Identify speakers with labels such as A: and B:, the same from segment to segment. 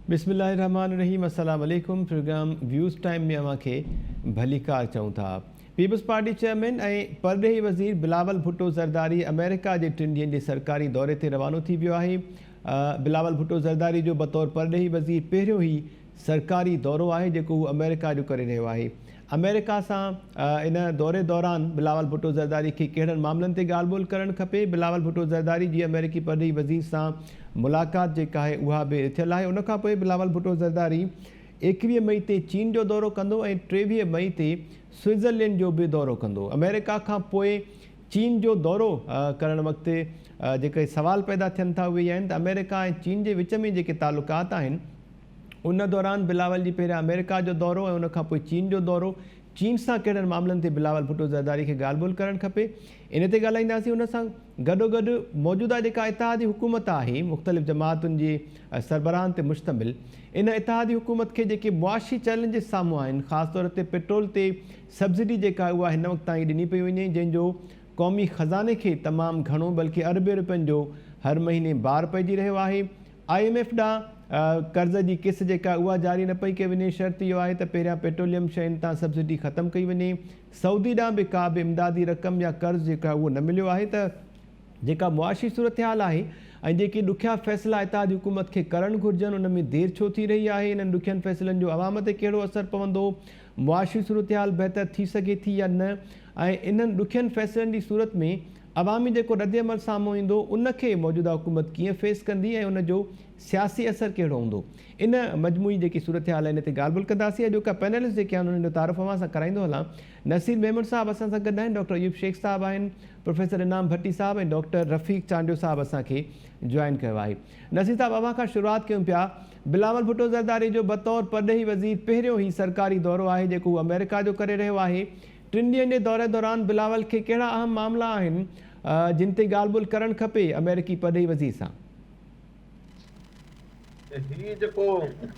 A: बिस्मिल्लाहिर्रहमानिर्रहीम। अस्सलाम वालेकुम। प्रोग्राम व्यूज़ टाइम में अवां खे भली कार चऊं था। पीपल्स पार्टी चेयरमैन ऐं परॾेही वज़ीर बिलावल भुट्टो ज़रदारी अमेरिका जे 3 ॾींहंनि जे सरकारी दौरे ते रवानो थी वियो आहे। बिलावल भुट्टो ज़रदारी जो बतौर परॾेही वज़ीर पहिरियों ई सरकारी दौरो आहे जेको हू अमेरिका जो करे रहियो आहे। अमेरिका सां इन दौरे दौरान बिलावल भुट्टो ज़रदारी खे कहिड़नि मामलनि ते ॻाल्हि ॿोल करणु खपे। बिलावल भुट्टो ज़रदारी जी अमेरिकी परॾेही वज़ीर सां मुलाक़ात जेका आहे उहा बि थियल आहे। उनखां पोइ बिलावल भुट्टो ज़रदारी 21 मई ते चीन जो दौरो कंदो ऐं 23 मई ते स्विट्ज़रलैंड जो बि दौरो कंदो। अमेरिका खां पोइ चीन जो दौरो करण वक़्तु जेके सवाल पैदा थियनि था उहे आहिनि त अमेरिका ऐं चीन जे विच में जेके तालुकात आहिनि उन दौरान बिलावल जी पहिरियां अमेरिका जो दौरो ऐं उनखां पोइ चीन जो दौरो। चीन सां कहिड़नि मामलनि ते बिलावल भुट्टो ज़रदारी खे ॻाल्हि ॿोल करणु खपे, इन ते ॻाल्हाईंदासीं। उन सां गॾोगॾु मौजूदा जेका इतिहादी हुकूमत आहे मुख़्तलिफ़ जमातुनि जे सरबराहनि ते मुश्तमिल, इन इतिहादी हुकूमत खे जेके मुआशी चैलेंजिस साम्हूं आहिनि, ख़ासि तौर ते पेट्रोल ते सब्सिडी जेका आहे उहा हिन वक़्तु ताईं ॾिनी पई वञे, जंहिंजो क़ौमी ख़ज़ाने खे तमामु घणो बल्कि अरबे रुपयनि जो हर महीने बार पइजी रहियो आहे। IMF ॾांहुं कर्ज़ जी किस्त जेका उहा जारी न पई कई वञे। शर्त इहो आहे त पहिरियां पेट्रोलियम शयुनि तां सब्सिडी ख़तमु कई वञे। सऊदी ॾांहुं बि का बि इमदादी रक़म या कर्ज़ जेका उहो न मिलियो आहे। त जेका मुआशी सूरत हाल आहे ऐं जेके ॾुखिया फ़ैसिला इतिहादी हुकूमत खे करणु घुरिजनि उन में देरि छो थी रही आहे, इन्हनि ॾुखियनि फ़ैसिलनि जो अवाम ते कहिड़ो असरु पवंदो, मुआशी सूरत हाल बहितर थी सघे थी या न, ऐं इन्हनि ॾुखियनि फ़ैसिलनि जी सूरत में अवामी जेको रद्दअमल साम्हूं ईंदो उनखे मौजूदा हुकूमत कीअं फेस कंदी ऐं उनजो सियासी असरु कहिड़ो हूंदो। इन मजमूई जेकी सूरत हाल आहे इन ते ॻाल्हि ॿोल कंदासीं। अॼोका पैनलिस्ट जेके आहिनि उन्हनि जो तारीफ़ अवां सां कराईंदो हलां। नसीर मेमन साहब असां सां गॾु आहिनि, डॉक्टर अयूब शेख साहब आहिनि, प्रोफेसर इनाम भट्टी साहब ऐं डॉक्टर रफ़ीक चांडियो साहब असांखे जॉइन कयो आहे। नसीर साहब, अवां खां शुरूआत कयूं पिया। बिलावल भुट्टो ज़रदारी जो बतौर परॾेही वज़ीर पहिरियों ई सरकारी दौरो आहे जेको अमेरिका जो करे रहियो आहे। 3 ॾींहंनि जे दौरे दौरान बिलावल खे कहिड़ा अहम मामला आहिनि जिन ते ॻाल्हि ॿोल करणु खपे अमेरिकी परॾेही वज़ीर सां?
B: ही जेको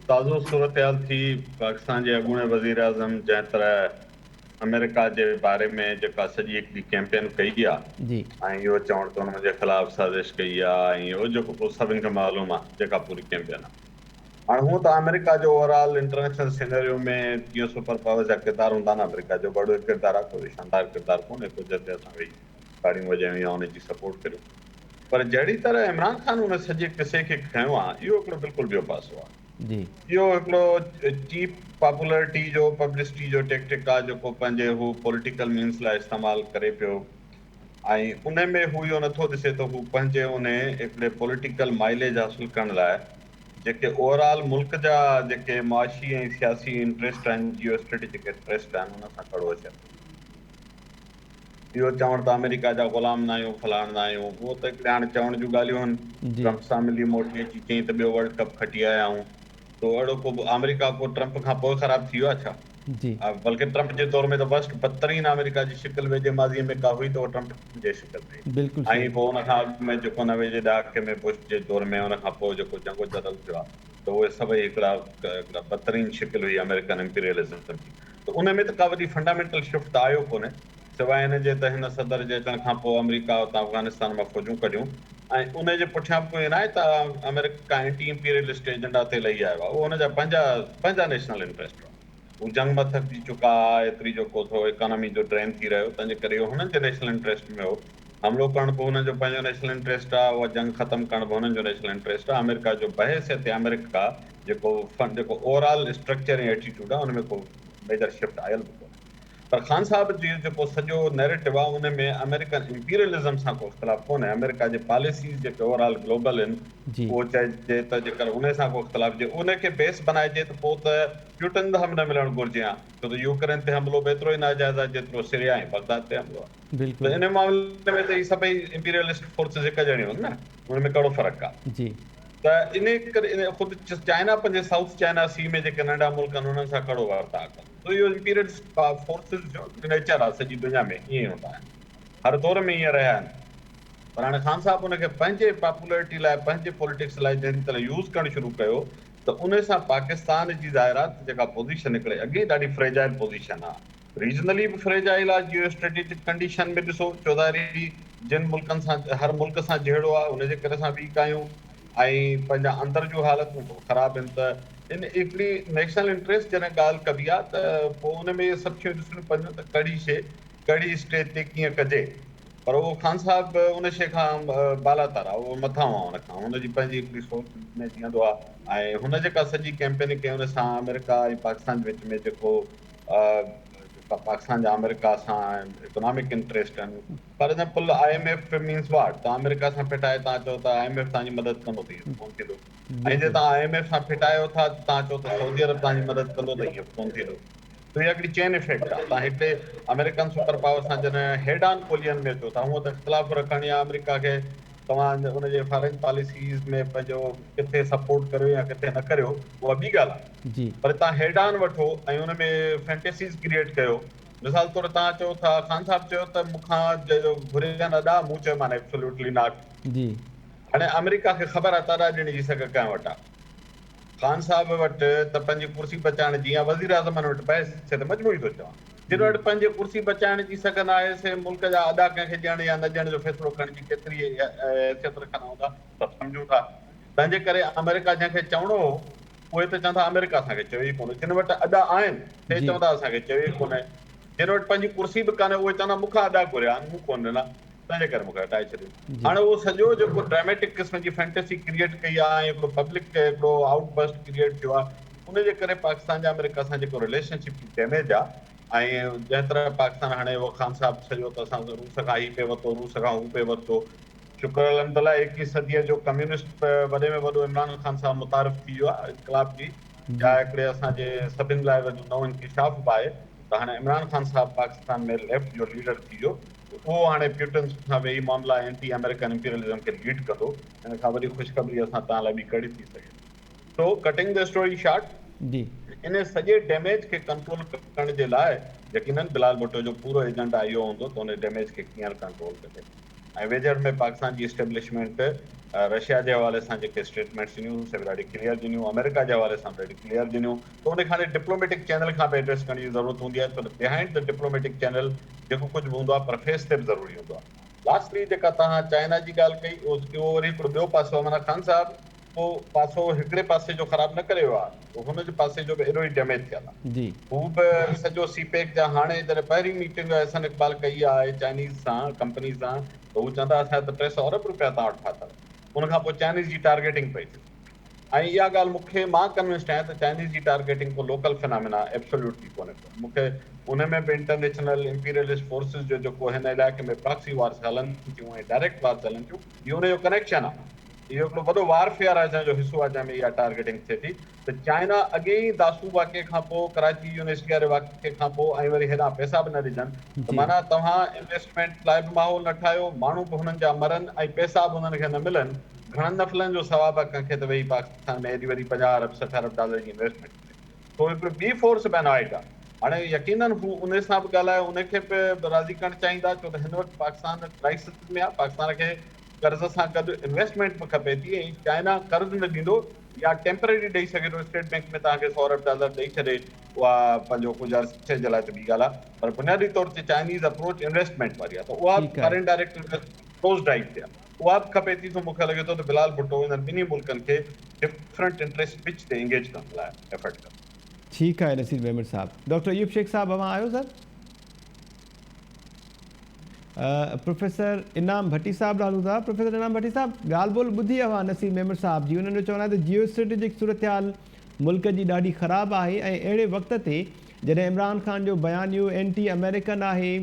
B: ताज़ो सूरत हाल थी पाकिस्तान जे अॻूणे वज़ीर आज़म जंहिं तरह अमेरिका जे बारे में जेका सॼी हिकिड़ी कैंपेन कई आहे ऐं इहो चवण त हुन जे ख़िलाफ़ साज़िश कई आहे ऐं इहो जेको पोइ सभिनि खे मालूम आहे जेका पूरी कैंपेन आहे। हाणे हूअं त अमेरिका जो ओवरऑल इंटरनेशनल सिनेरियो में कीअं सुपर पावर जा किरदार हूंदा न, अमेरिका जो बड़ो किरदारु आहे, कोई शानदार किरदारु कोन्हे को जिते असां वेही गाड़ियूं वॼायूं या हुनजी सपोर्ट करियूं। पर जहिड़ी तरह इमरान ख़ान उन सॼे किसे खे खयो आहे इहो हिकिड़ो बिल्कुलु ॿियो पासो आहे। इहो हिकिड़ो चीप पॉपुलरिटी जो पब्लिसिटी जो टेक्टिक आहे जेको पंहिंजे हू पॉलिटिकल मीन्स लाइ इस्तेमालु करे पियो ऐं उन में हू इहो नथो ॾिसे त हू पंहिंजे उन हिकिड़े पॉलिटिकल माइलेज हासिलु करण लाइ जेके ओवरऑल मुल्क जा जेके मुआशी ऐं सियासी इंट्रस्ट आहिनि, जियो स्ट्रेटेजिक इंट्रस्ट आहिनि, उन सां खड़ो अचे। इहो चवण त अमेरिका जा ग़ुलाम न आहियूं, फलाण न आहियूं, उहो त हिकिड़े हाणे चवण जूं ॻाल्हियूं आहिनि। ट्रम्प सां मिली मोटी अची चई त ॿियो वर्ल्ड कप खटी आया आहियूं, त अहिड़ो को अमेरिका को ट्रम्प खां पोइ ख़राबु थी वियो आहे छा? बल्कि ट्रम्प जे दौर में त वर्स्ट बदतरीन अमेरिका जी शिकिल वेझे माज़ीअ में का हुई त उहा ट्रम्प जे शिकिल में, ऐं पोइ उन खां अॻु में जेको न वेझे ॾहाके में बुश जे दौर में उन खां पोइ जेको जंगो जदल थियो आहे त उहे सभई हिकिड़ा बदतरीन शिकिल हुई अमेरिकन इंपीरियलिज़म जी। त उन में त का वॾी फंडामेंटल शिफ्ट त आयो कोन्हे सवाइ हिन जे त हिन सदर जे अचण खां पोइ अमेरिका उतां अफ़गानिस्तान मां फ़ौजूं कढियूं ऐं उन जे पुठियां पोइ न आहे त अमेरिका एंटी इंपीरियलिस्ट एजेंडा ते लही आयो आहे। उहो हुनजा पंहिंजा नेशनल इंट्रस्ट आहे, हू जंग मथक थी चुका आहे, एतिरी जेको थो इकोनॉमी जो ड्रेन थी रहियो, तंहिंजे करे इहो हुननि जे नेशनल इंट्रस्ट में हो। हमिलो करणु बि हुननि जो पंहिंजो नेशनल इंट्रस्ट आहे, उहा जंग ख़तमु करणु बि हुननि जो नेशनल इंट्रस्ट आहे। अमेरिका जो बहसियत अमेरिका जेको जेको ओवरऑल स्ट्रक्चर ऐं एटीट्यूड आहे हुन में को मेजर शिफ्ट आयल बि कोन्हे। पर ख़ान साहब जी जेको सॼो नैरेटिव आहे उन में अमेरिकन इंपीरियलिज़म सां को इख़्तिलाफ़ कोन्हे। अमेरिका जे पॉलिसीज़ जेके ओवरऑल ग्लोबल आहिनि उहो चइजे त जेकर उन सां को इख़्तिलाफ़ हुजे उनखे बेस बनाइजे त पोइ त ट्यूटन बि न मिलणु घुरिजे हा, छो त यूक्रेन ते हमिलो बि एतिरो ई नाजाइज़ आहे जेतिरो सीरिया ऐं बगदाद ते हमिलो आहे। त इन मामले में त इहे सभई इंपीरियलिस्ट फोर्सिस हिकु जहिड़ियूं आहिनि न, उन में कहिड़ो फ़र्क़ु आहे। त इन करे ख़ुदि चाइना पंहिंजे साउथ चाइना सी में जेके नंढा मुल्क आहिनि उन्हनि सां कहिड़ो वार्ता कनि, त इहो इंपीरियलिस्ट फोर्सिस जो नेचर आहे सॼी दुनिया में, ईअं हूंदा आहिनि, हर दौर में ईअं रहिया आहिनि। पर हाणे ख़ान साहब उनखे पंहिंजे पॉपुलरिटी लाइ पंहिंजे पॉलिटिक्स लाइ जंहिं तरह यूज़ करणु शुरू कयो त उन सां पाकिस्तान जी ज़ाहिरात जेका पोज़ीशन हिकिड़े अॻे ॾाढी फ्रेजाइल पोज़ीशन आहे, रीजनली बि फ्रेजाइल आहे। जियो स्ट्रेटेजिक कंडीशन में ॾिसो चौधारी जिन मुल्कनि सां हर मुल्क सां जहिड़ो आहे उनजे करे असां वीक आहियूं। ऐं पंहिंजा अंदर जूं हालतूं ख़राबु आहिनि त इन हिकिड़ी नेशनल इंट्रस्ट जॾहिं ॻाल्हि कबी आहे त पोइ उन में इहे सभु शयूं ॾिसणियूं पवंदियूं त कहिड़ी स्टेज ते कीअं कजे। पर उहो ख़ान साहिबु उन शइ खां बालातर आहे, उहो मथां आहे उन खां, हुनजी पंहिंजी हिकिड़ी सोच में जीअंदो आहे। ऐं हुन जेका सॼी कैंपेनिंग कई उन सां अमेरिका ऐं पाकिस्तान जे विच में जेको जेका पाकिस्तान जा अमेरिका सां इकोनॉमिक इंट्रस्ट आहिनि, for example IMF means what, तव्हां अमेरिका सां फिटाए तव्हां चओ त IMF तव्हांजी मदद कंदो त इहो कोन थींदो, ऐं जे तव्हां IMF सां फिटायो था तव्हां चओ त सऊदी अरब तव्हांजी मदद कंदो त इहो कोन थींदो। त इहा हिकिड़ी चेन इफेक्ट आहे। तव्हां हिते अमेरिकन सुपर पावर सां जॾहिं हेड ऑन कोलियन में अचो था, हूअं त इख़्तिलाफ़ रखण या अमेरिका खे तव्हां उनजे फॉरेन पॉलिसीज़ में पंहिंजो किथे सपोर्ट करियो या किथे न करियो, उहा ॿी ॻाल्हि आहे।
A: जी
B: पर तव्हां हेड ऑन वठो ऐं उन में फैंटेसीज़ क्रिएट कयो। मिसाल तौरु तव्हां चओ था, ख़ान साहिबु चयो त मूंखां जो घुरियनि अॾा, मूं चयोमांनि एब्सोल्युटली नॉट।
A: जी
B: हाणे अमेरिका खे ख़बर आहे तारा ॾियण जी सघ कंहिं वटि आहे। ख़ान साहिब वटि त पंहिंजी कुर्सी बचाइण जी, या वज़ीर आज़मनि वटि पैसे त मजबूरी थो चवां, जिन वटि पंहिंजी कुर्सी बचाइण जी सघ न आहे, से मुल्क जा अदा कंहिंखे ॾियण या न ॾियण जो फ़ैसिलो करण जी केतिरी हैसियत रखंदा हूंदा, सभु सम्झूं था। तंहिंजे करे अमेरिका जंहिंखे चवणो हो उहे त चवंदा अमेरिका असांखे चयो ई कोन्हे, जिन वटि अदा आहिनि से चवंदा असांखे चयो ई कोन्हे, जिन वटि पंहिंजी कुर्सी बि कान्हे उहे चवंदा मूंखां अदा घुरिया आहिनि, मूं कोन ॾिना, तंहिंजे करे मूंखे हटाए छॾियो। हाणे उहो सॼो जेको ड्रामेटिक क़िस्म जी फैंटेसी क्रिएट कई आहे, हिकिड़ो पब्लिक हिकिड़ो आउटबस्ट क्रिएट थियो आहे, उनजे करे पाकिस्तान जा अमेरिका सां जेको रिलेशनशिप जी डैमेज आहे। ऐं जंहिं तरह पाकिस्तान हाणे उहो ख़ान साहिबु सॼो त असां रूस खां ही पे वरितो, रूस खां हू पे वरितो, शुक्र अलहमदुलिल्लाह 21 सदीअ जो कम्युनिस्ट वॾे में वॾो इमरान ख़ान साहिबु मुतारिफ़ थी वियो आहे इनक़लाब जी, या हिकिड़े असांजे सभिनि लाइ वॾो नओं इंकिशाफ़ बि आहे त हाणे इमरान ख़ान साहिबु पाकिस्तान में लेफ्ट जो लीडर थी वियो। उहो हाणे प्यूटन सां वेही मामला एंटी अमेरिकन इंपीरियलिज़म खे लीड कंदो। हिन खां वॾी ख़ुशख़बरी असां तव्हां लाइ ॿी कहिड़ी थी सघे। So cutting the story short,
A: जी
B: इन सॼे डैमेज खे कंट्रोल करण जे लाइ यकीनन बिलाल भुट्टो जो पूरो एजेंडा इहो हूंदो त उन डैमेज खे कीअं कंट्रोल कजे। ऐं वेझर में पाकिस्तान जी एस्टेब्लिशमेंट रशिया जे हवाले सां जेके स्टेटमेंट्स ॾिनियूं से बि ॾाढी क्लियर ॾिनियूं, अमेरिका जे हवाले सां ॾाढी क्लियर ॾिनियूं, त उन खां डिप्लोमेटिक चैनल खां बि एड्रेस करण जी ज़रूरत हूंदी आहे, त बिहाइंड द डिप्लोमेटिक चैनल जेको कुझु बि हूंदो आहे पर फेस ते बि ज़रूरी हूंदो आहे। लास्टली जेका तव्हां चाइना जी ॻाल्हि कई, उहो वरी हिकिड़ो ॿियो पासो आहे, माना ख़ान साहिबु उहो पासो हिकिड़े पासे जो ख़राबु न करे वियो आहे, हुनजे पासे जो बि एॾो ई डैमेज थियल आहे।
A: जी
B: हू बि सॼो सीपेक जा हाणे जॾहिं पहिरीं मीटिंग अहसन इक़बाल कई आहे चाइनीज़ सां कंपनी सां, त हू चवंदा असां त 300 अरब रुपया तव्हां वटि फाथल, उनखां पोइ चाइनीज़ जी टारगेटिंग पई थिए। ऐं इहा ॻाल्हि मां कन्विंस्ड आहियां त चाइनीज़ जी टारगेटिंग को लोकल फिनामिना एब्सोल्युटली कोन्हे को, मूंखे उन में बि इंटरनेशनल इंपीरियलिस्ट फोर्सिस जो जेको हिन इलाइक़े में प्रॉक्सी वार्स हलनि थियूं ऐं डायरेक्ट वार्स हलनि थियूं, इहो उनजो कनेक्शन आहे। इहो हिकिड़ो वॾो वारफेयर आहे जंहिंजो हिसो आहे, जंहिंमें इहा टारगेटिंग थिए थी। त चाइना अॻे ई दासू वाक़े खां पोइ, कराची यूनिवर्सिटी वारे वाक़े खां पोइ, ऐं वरी हेॾा पैसा बि न ॾिजनि, त माना तव्हां इन्वेस्टमेंट लाइ बि माहौल न ठाहियो, माण्हू बि हुननि जा मरनि ऐं पैसा बि हुननि खे न मिलनि, घणनि नफ़लनि जो सवाबु आहे कंहिंखे त वेही पाकिस्तान में हेॾी वरी 50 अरब 60 अरब डॉलर जी इन्वेस्टमेंट मिले। तो हिकिड़ी ॿी फोर्स बेनाइट आहे। हाणे यकीनन हू उन सां बि ॻाल्हाए उनखे बि राज़ी करणु चाहींदा, छो त हिन वक़्तु पाकिस्तान क्राइसिस में आहे, पाकिस्तान खे कर्ज़ सां गॾु इन्वेस्टमेंट बि खपे थी, ऐं चाइना कर्ज़ न ॾींदो या टेम्पररी ॾेई सघे थो, स्टेट बैंक में तव्हांखे 100 अरब डॉलर ॾेई छॾे, उहा पंहिंजो कुझु अर्से जे लाइ त ॿी ॻाल्हि आहे, पर बुनियादी तौर ते चाइनीज़ अप्रोच इन्वेस्टमेंट वारी आहे, त उहा फॉरेन डायरेक्ट क्लोज़ डाइट ते आहे, उहा बि खपे थी। त मूंखे लॻे थो त बिलाल भुट्टो हिन ॿिन्ही मुल्कनि खे डिफरेंट इंटरेस्ट पिच ते इंगेज करण लाइ एफर्ट कंदो।
A: ठीक है नसीर अहमद साहब। डॉक्टर अयूब शेख साहब अवां आयो सर? प्रोफेसर इनाम भट्टी साहब ॾाढो था। प्रोफेसर इनाम भट्टी साहब, ॻाल्हि ॿोल ॿुधी आहे नसीर अहमद साहब जी, उन्हनि जो चवणु आहे त जियो स्ट्रेटेजिक सूरत हाल मुल्क जी ॾाढी ख़राबु आहे, ऐं अहिड़े वक़्त ते जॾहिं इमरान ख़ान जो बयानियो एंटी अमेरिकन आहे,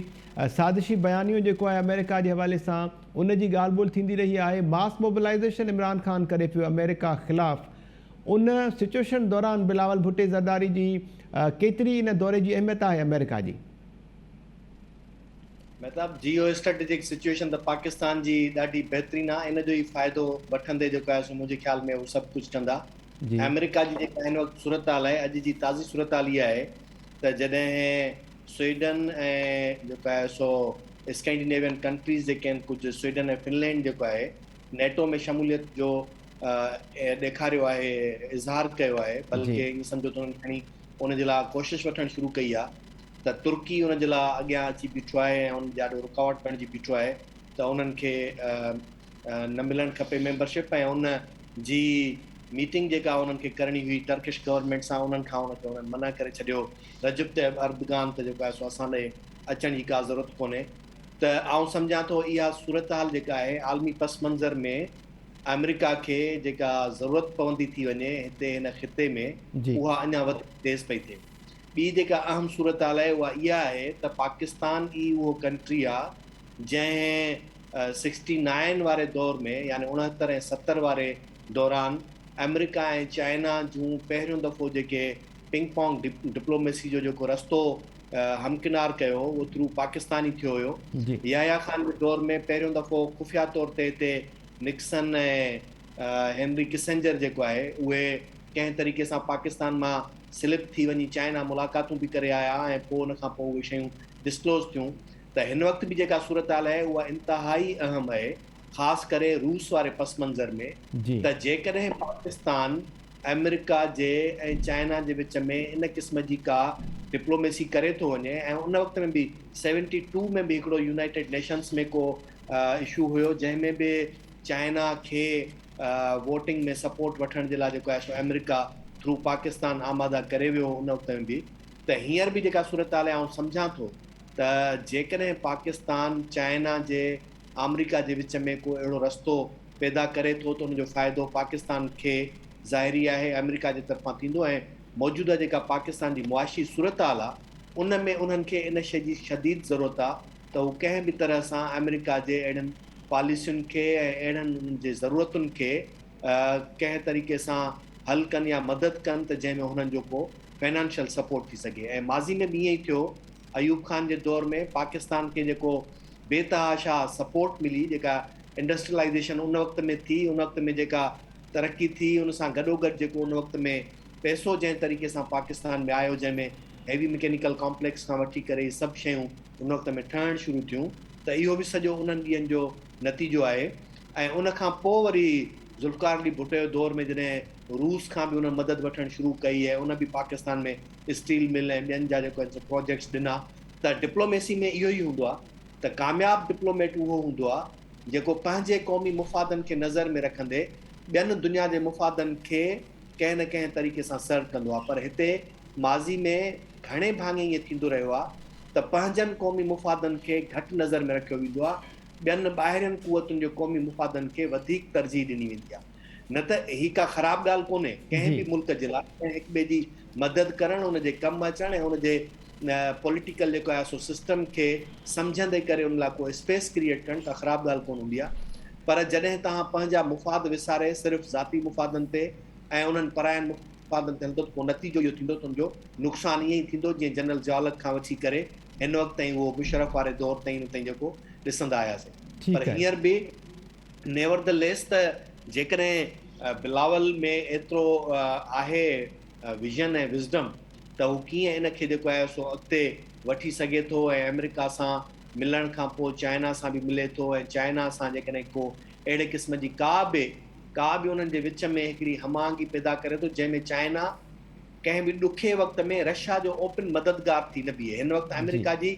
A: साज़िशी बयानियो जेको आहे अमेरिका जे हवाले सां, उन जी ॻाल्हि ॿोल थींदी रही आहे, मास मोबिलाइज़ेशन इमरान ख़ान करे पियो अमेरिका ख़िलाफ़, उन सिचुएशन दौरान बिलावल भुट्टे ज़रदारी जी केतिरी इन दौरे जी अहमियत आहे अमेरिका जी?
C: मतिलबु जियो स्ट्रेटेजिक सिचुएशन त पाकिस्तान जी ॾाढी बहितरीनु आहे, इन जो ई फ़ाइदो वठंदे जेको आहे सो मुंहिंजे ख़्याल में उहो सभु कुझु कंदा। अमेरिका जी जेका हिन वक़्तु सूरत हाल आहे, अॼु जी ताज़ी सूरत हाल इहा आहे त जॾहिं स्वीडन ऐं जेको आहे सो स्कैंडिनेवियन कंट्रीज़ जेके आहिनि, कुझु स्वीडन ऐं फिनलैंड जेको आहे नेटो में शमूलियत जो ॾेखारियो आहे, इज़हार कयो आहे, बल्कि ईअं सम्झो त उन्हनि खणी उन जे लाइ कोशिशि वठणु शुरू कई आहे, त तुर्की उन जे लाइ अॻियां अची बीठो आहे ऐं उन ॾाढो रुकावट बणिजी बीठो आहे, त उन्हनि खे न मिलणु खपे मेंबरशिप, ऐं उन जी मीटिंग जेका उन्हनि खे करणी हुई टर्किश गवर्नमेंट सां, उन्हनि खां उन्हनि मना करे छॾियो। रजब तैयब अर्दगान त जेको आहे सो असां ॾे अचण जी का ज़रूरत कोन्हे। त आउं सम्झां थो इहा सूरत हाल जेका आहे आलमी पस मंज़र में अमेरिका खे जेका ज़रूरत पवंदी थी वञे हिते हिन ख़िते में,
A: जी
C: उहा अञा वधीक तेज़ पई थिए। ॿी जेका अहम सूरत हाल आहे उहा इहा आहे त पाकिस्तान ई उहो कंट्री आहे जंहिं 69 वारे दौर में यानी 69 ऐं 70 वारे दौरान अमेरिका ऐं चाइना जूं पहिरियों दफ़ो जेके पिंग पोंग डिप्लोमेसी जो जेको रस्तो हमकिनार कयो उहो थ्रू पाकिस्तान ई थियो हुयो।
A: जी
C: याया खान जे दौर में पहिरियों दफ़ो खुफ़िया तौर ते हिते निक्सन ऐं हेनरी किसेंजर जेको आहे उहे कंहिं तरीक़े सां पाकिस्तान मां स्लिप थी वञी चाइना मुलाक़ातूं बि करे आया ऐं पोइ उन खां पोइ उहे शयूं डिस्क्लोज़ थियूं। त हिन वक़्तु बि जेका सूरत हाल आहे उहा इंतिहाई अहम आहे, ख़ासि करे रूस वारे पस मंज़र में।
A: जी
C: त जेकॾहिं पाकिस्तान अमेरिका जे ऐं चाइना जे विच में इन क़िस्म जी का डिप्लोमेसी करे थो वञे, ऐं उन वक़्त में बि 72 में बि हिकिड़ो यूनाइटेड नेशंस में को इशू हुयो जंहिंमें बि चाइना खे वोटिंग में सपोर्ट वठण जे लाइ जेको आहे सो अमेरिका थ्रू पाकिस्तान आमादा करे वियो उन वक़्त में बि। त हींअर बि जेका सूरत हाल आहे आउं सम्झां थो त जेकॾहिं पाकिस्तान चाइना जे अमेरिका जे विच में को अहिड़ो रस्तो पैदा करे थो त उनजो फ़ाइदो पाकिस्तान खे ज़ाहिरी आहे अमेरिका जे तरफ़ां थींदो। ऐं मौजूदा जेका पाकिस्तान जी मुआशी सूरत हाल आहे उन में उन्हनि खे इन शइ जी शदीद ज़रूरत आहे त हू कंहिं बि तरह सां अमेरिका जे अहिड़नि पॉलिसियुनि खे ऐं अहिड़नि उन्हनि जे ज़रूरतुनि खे कंहिं तरीक़े सां हल कनि या मदद कनि त जंहिंमें हुननि जो को फाइनेंशियल सपोर्ट थी सघे। ऐं माज़ी में बि ईअं ई थियो, अयूब खान जे दौर में पाकिस्तान खे जेको बेतहाशा सपोर्ट मिली, जेका इंडस्ट्रियलाइजेशन उन वक़्त में थी, उन वक़्त में जेका तरक़ी थी, उन सां गॾोगॾु जेको उन वक़्त में पैसो जंहिं तरीक़े सां पाकिस्तान में आयो, जंहिंमें हैवी मैकेनिकल कॉम्प्लेक्स खां वठी करे सभु शयूं उन वक़्त में ठहणु शुरू थियूं, त इहो बि सॼो उन्हनि ॾींहंनि जो नतीजो आहे। ऐं उन खां पोइ वरी ज़ुल्फ़िकार अली भुट्टो जे दौर में जॾहिं रूस खां बि उन मदद वठणु शुरू कई ऐं उन बि पाकिस्तान में स्टील मिल ऐं ॿियनि जा जेको प्रोजेक्ट्स ॾिना। त डिप्लोमेसी में इहो ई हूंदो आहे त कामयाबु डिप्लोमेट उहो हूंदो आहे जेको पंहिंजे क़ौमी मुफ़ादनि खे नज़र में रखंदे ॿियनि दुनिया जे मुफ़ादनि खे कंहिं न कंहिं तरीक़े सां सर्व कंदो आहे। पर हिते माज़ी में घणे भाङे ईअं थींदो रहियो आहे त पंहिंजनि क़ौमी मुफ़ादनि खे घटि नज़र में रखियो वेंदो आहे, ॿियनि ॿाहिरियुनि क़ुवतुनि जो क़ौमी मुफ़ादनि खे वधीक तरजीह ॾिनी वेंदी आहे। न त ही का ख़राबु ॻाल्हि कोन्हे कंहिं बि मुल्क जे लाइ, ऐं हिक ॿिए जी मदद करणु, उनजे कमु अचणु ऐं उनजे पॉलिटिकल जेको आहे सो सिस्टम खे सम्झंदे करे उन लाइ को स्पेस क्रिएट करणु त ख़राबु ॻाल्हि कोन हूंदी आहे। पर जॾहिं तव्हां पंहिंजा मुफ़ाद विसारे सिर्फ़ु ज़ाती मुफ़ादनि ते ऐं उन्हनि परायनि मुफ़ादनि ते हलंदो त पोइ नतीजो इहो थींदो त उनजो नुक़सानु ईअं ई थींदो जीअं जनरल ज़ियाउल खां वठी करे हिन वक़्तु ताईं उहो मुशरफ वारे दौर ताईं जेको ॾिसंदा आयासीं। पर हींअर बि नेवर द लेस त जेकॾहिं बिलावल में एतिरो आहे विज़न ऐं विज़डम त हू कीअं इन खे जेको आहे सो अॻिते वठी सघे थो ऐं अमेरिका सां मिलण खां पोइ चाइना सां बि मिले थो, ऐं चाइना सां जेकॾहिं को अहिड़े क़िस्म जी का बि उन्हनि जे विच में हिकिड़ी हमाहंगी पैदा करे थो जंहिंमें चाइना कंहिं बि ॾुखे वक़्त में रशिया जो ओपन मददगार थी न बीहे। हिन वक़्तु अमेरिका जी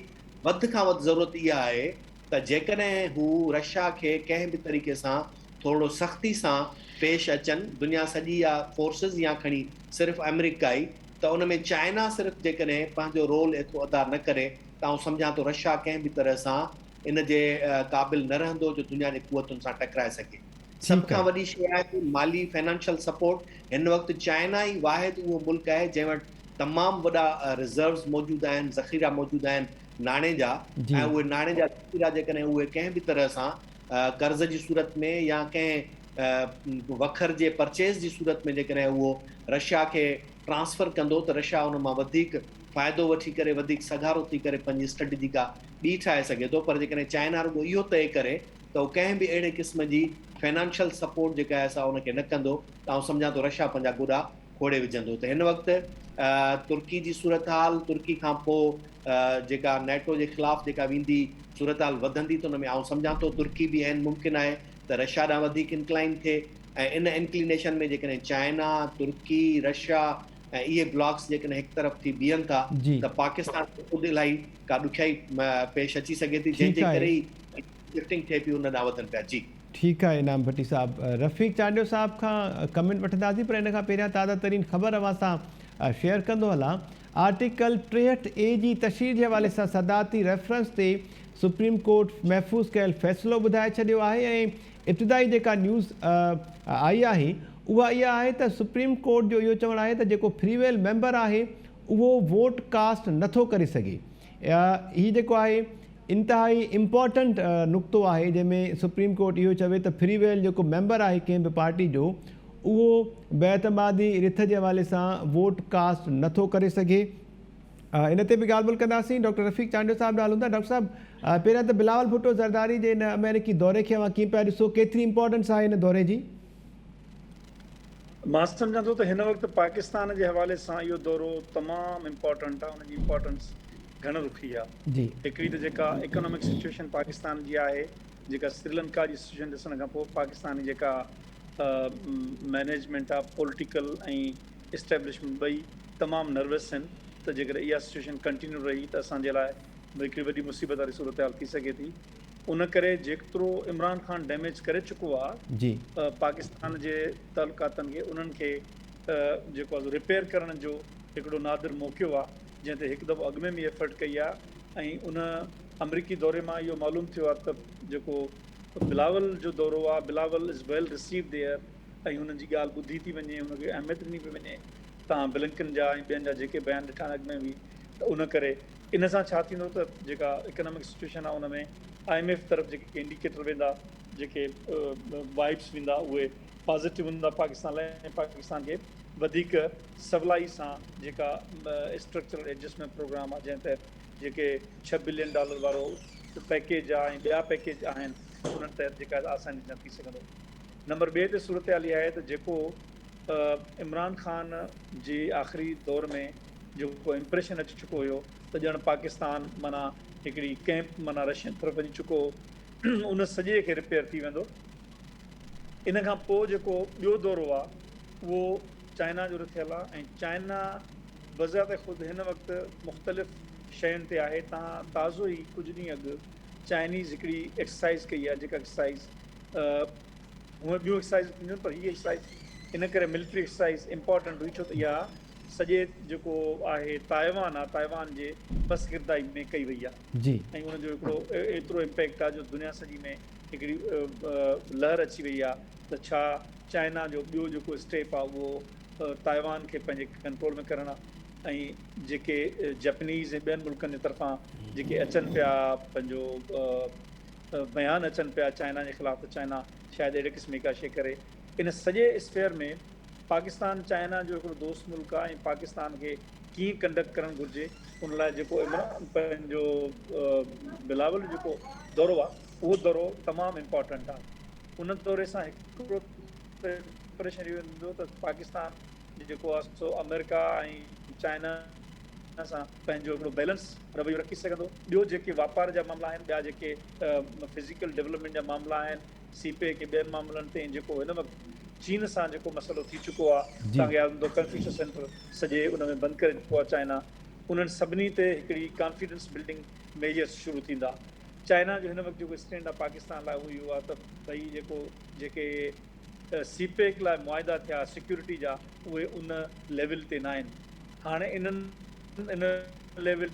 C: वधि खां वधि ज़रूरत इहा आहे त जेकॾहिं हू रशिया खे कंहिं बि तरीक़े सां थोरो सख़्ती सां पेश अचनि, दुनिया सॼी या फोर्सिस या खणी सिर्फ़ु अमेरिका ई, त उन में चाइना सिर्फ़ु जेकॾहिं पंहिंजो रोल एतिरो अदा न करे त आउं सम्झां थो रशिया कंहिं बि तरह सां इन जे क़ाबिल न रहंदो जो दुनिया जे क़ुवतुनि सां टकराए सघे। सभ खां वॾी शइ आहे माली फाइनेंशियल सपोर्ट। हिन वक़्तु चाइना ई वाहिद उहो मुल्क आहे जंहिं वटि तमामु वॾा रिज़र्व्स मौजूदु आहिनि, ज़ख़ीरा मौजूदु आहिनि नाणे जा, ऐं उहे नाणे जा ज़ख़ीरा जेकॾहिं उहे कंहिं बि तरह सां कर्ज़ जी सूरत में या कंहिं वखर जे परचेज़ जी सूरत में जेकॾहिं उहो रशिया खे ट्रांसफ़र कंदो त रशिया उन मां वधीक फ़ाइदो वठी करे वधीक सघारो थी करे पंहिंजी स्ट्रेटजी का ॿी ठाहे सघे थो। पर जेकॾहिं चाइना रुॻो इहो तइ करे त उहो कंहिं बि अहिड़े क़िस्म जी फाइनेंशियल सपोर्ट जेका आहे असां उनखे न कंदो त आउं सम्झां थो रशिया पंहिंजा गुॾा खोड़े विझंदो। त हिन वक़्तु तुर्की जी सूरत हाल, तुर्की खां पोइ जेका नेटो जे ख़िलाफ़ु जेका वेंदी सूरत हाल वधंदी, त उन में आउं सम्झां थो तुर्की बि आहिनि मुमकिन आहे त रशिया ॾांहुं वधीक इंक्लाइन थिए। ऐं इन इंक्लिनेशन में जेकॾहिं चाइना, तुर्की, रशिया ऐं इहे ब्लॉक्स जेकॾहिं हिकु तरफ़ थी बीहनि था त पाकिस्तान ख़ुदि इलाही का ॾुखियाई पेश अची सघे थी, जंहिंजे करे ई शिफ्टिंग थिए पई उन ॾांहुं वधनि पिया। जी
A: ठीकु आहे इनाम भट्टी साहब। रफ़ीक चांडियो साहब खां कमेंट वठंदासीं, पर इन खां पहिरियां ताज़ा तरीन ख़बर अवां सां शेयर कंदो हलां। आर्टिकल 63A जी तशरीह जे हवाले सां सदाती रेफरेंस ते सुप्रीम कोर्ट महफ़ूज़ कयल फ़ैसिलो ॿुधाए छॾियो आहे ऐं इब्तिदाई जेका न्यूज़ आई आहे उहा इहा आहे त सुप्रीम कोर्ट जो इहो चवणु आहे त जेको फ्रीवेल मेंबर आहे उहो वोट कास्ट नथो करे सघे। हीउ जेको आहे इंतिहाई इम्पॉर्टेंट नुक़्तो आहे जंहिंमें सुप्रीम कोर्ट इहो चवे त फ्रीवेल जेको मेंबर आहे कंहिं बि पार्टी जो उहो बेतमादी रिथ जे हवाले सां वोट कास्ट नथो करे सघे। इन ते बि ॻाल्हि ॿोल कंदासीं। डॉक्टर रफ़ीक चांडियो साहब ॾाढो हूंदा। डॉक्टर साहब, पहिरियां त बिलावल भुट्टो ज़रदारी जे हिन अमेरिकी दौरे खे कीअं पिया ॾिसो, केतिरी इंपॉर्टेंस आहे हिन दौरे जी?
D: मां सम्झां थो त हिन वक़्तु पाकिस्तान जे हवाले सां इहो दौरो तमामु इम्पॉर्टेंट आहे। हुनजी इम्पॉर्टेंस घण रुखी आहे
A: जी।
D: हिकिड़ी त जेका इकोनॉमिक सिचुएशन पाकिस्तान जी आहे, जेका श्रीलंका जी सिचुएशन ॾिसण खां पोइ पाकिस्तान जी जेका मैनेजमेंट आहे, पॉलिटिकल ऐं इस्टेब्लिशमेंट ॿई तमामु नर्वस आहिनि त जेकर इहा सिचुएशन कंटिन्यू रही त असांजे लाइ हिकिड़ी वॾी मुसीबत वारी सूरत हाल थी सघे थी। उन करे जेतिरो इमरान ख़ान डैमेज करे चुको आहे
A: जी
D: पाकिस्तान जे तालुकातनि खे, उन्हनि खे जेको आहे रिपेयर करण जो हिकिड़ो नादिर मौक़ो आहे, जंहिं ते हिकु दफ़ो अॻु में बि एफर्ट कई आहे। ऐं उन अमरीकी दौरे मां इहो मालूम थियो आहे त जेको बिलावल जो दौरो आहे, Bilawal is well receive there ऐं हुननि जी ॻाल्हि ॿुधी थी वञे, हुनखे अहमियत ॾिनी पई वञे। तव्हां ब्लिंकन जा ऐं ॿियनि जा जेके बयान ॾिठा अॻु में बि, त उन करे इन सां छा थींदो त जेका इकोनॉमिक सिचुएशन आहे उन में IMF तरफ़ जेके इंडिकेटर वेंदा, जेके वाइब्स वेंदा, उहे पॉज़िटिव हूंदा पाकिस्तान लाइ। ऐं पाकिस्तान खे वधीक सवलाई सां जेका स्ट्रक्चरल एडजस्टमेंट प्रोग्राम आहे, जंहिं तहत जेके $6 बिलियन वारो पैकेज आहे ऐं ॿिया पैकेज आहिनि, उन्हनि तहत जेका आसानी सां थी सघंदो। नंबर 2 ते सूरत हाल इहा आहे त जेको इमरान ख़ान जे आख़िरी दौर में जेको इम्प्रेशन अची चुको हुयो त ॼण पाकिस्तान माना हिकिड़ी कैंप माना रशियन तरफ़ वञी चुको, उन सॼे खे रिपेयर थी वेंदो। इन खां पोइ जेको ॿियो दौरो आहे उहो चाइना जो रथियल आहे ऐं चाइना बज़ात ख़ुदि हिन वक़्तु मुख़्तलिफ़ शयुनि ते आहे। तव्हां ताज़ो ई कुझु ॾींहं अॻु चाइनीज़ हिकिड़ी एक्सरसाइज़ कई आहे, जेका एक्सरसाइज़ हूअं ॿियूं एक्सरसाइज़ थींदियूं आहिनि, पर हीअ एक्सरसाइज़ इन करे मिलिट्री एक्सरसाइज़ इम्पॉर्टेंट हुई, छो त इहा सॼे जेको आहे ताइवान आहे, ताइवान जे बस गिरदाई में कई वई आहे
A: जी।
D: ऐं हुनजो हिकिड़ो एतिरो इम्पैक्ट आहे जो दुनिया सॼी में हिकिड़ी लहर अची वई आहे त छा चाइना जो ॿियो जेको स्टेप आहे उहो ताइवान खे पंहिंजे कंट्रोल में करणु आहे। ऐं जेके जैपनीज़ ऐं ॿियनि मुल्कनि जे तरफ़ां जेके अचनि पिया, पंहिंजो बयान अचनि पिया चाइना जे ख़िलाफ़ु, त चाइना शायदि अहिड़े क़िस्म का शइ करे। इन सॼे स्फेयर में पाकिस्तान चाइना जो हिकिड़ो दोस्त मुल्क आहे ऐं पाकिस्तान खे कीअं कंडक्ट करणु घुरिजे, उन लाइ जेको पंहिंजो बिलावल जेको दौरो आहे उहो दौरो तमामु इम्पॉर्टेंट आहे। उन दौरे सां हिकिड़ो इंप्रेशन इहो ईंदो त पाकिस्तान जेको आहे सो अमेरिका ऐं चाइना सां पंहिंजो हिकिड़ो बैलेंस रवैयो रखी सघंदो। ॿियो जेके वापार जा मामला आहिनि, ॿिया जेके फिज़िकल डेवलपमेंट जा मामला आहिनि, सीपे के ॿियनि मामलनि ते, जेको हिन वक़्तु चीन सां जेको मसइलो थी चुको आहे, तव्हांखे यादि हूंदो कंफ्यूशन सेंटर सॼे उन में बंदि करे चुको आहे चाइना, उन्हनि सभिनी ते हिकिड़ी कॉन्फिडेंस बिल्डिंग मेजर्स शुरू थींदा। चाइना जो हिन वक़्तु जेको स्टैंड आहे पाकिस्तान लाइ उहो इहो आहे त भई जेके सीपेक लाइ मुआइदा थिया सिक्योरिटी जा, उहे उन लेवल ते न आहिनि। हाणे इन लेवल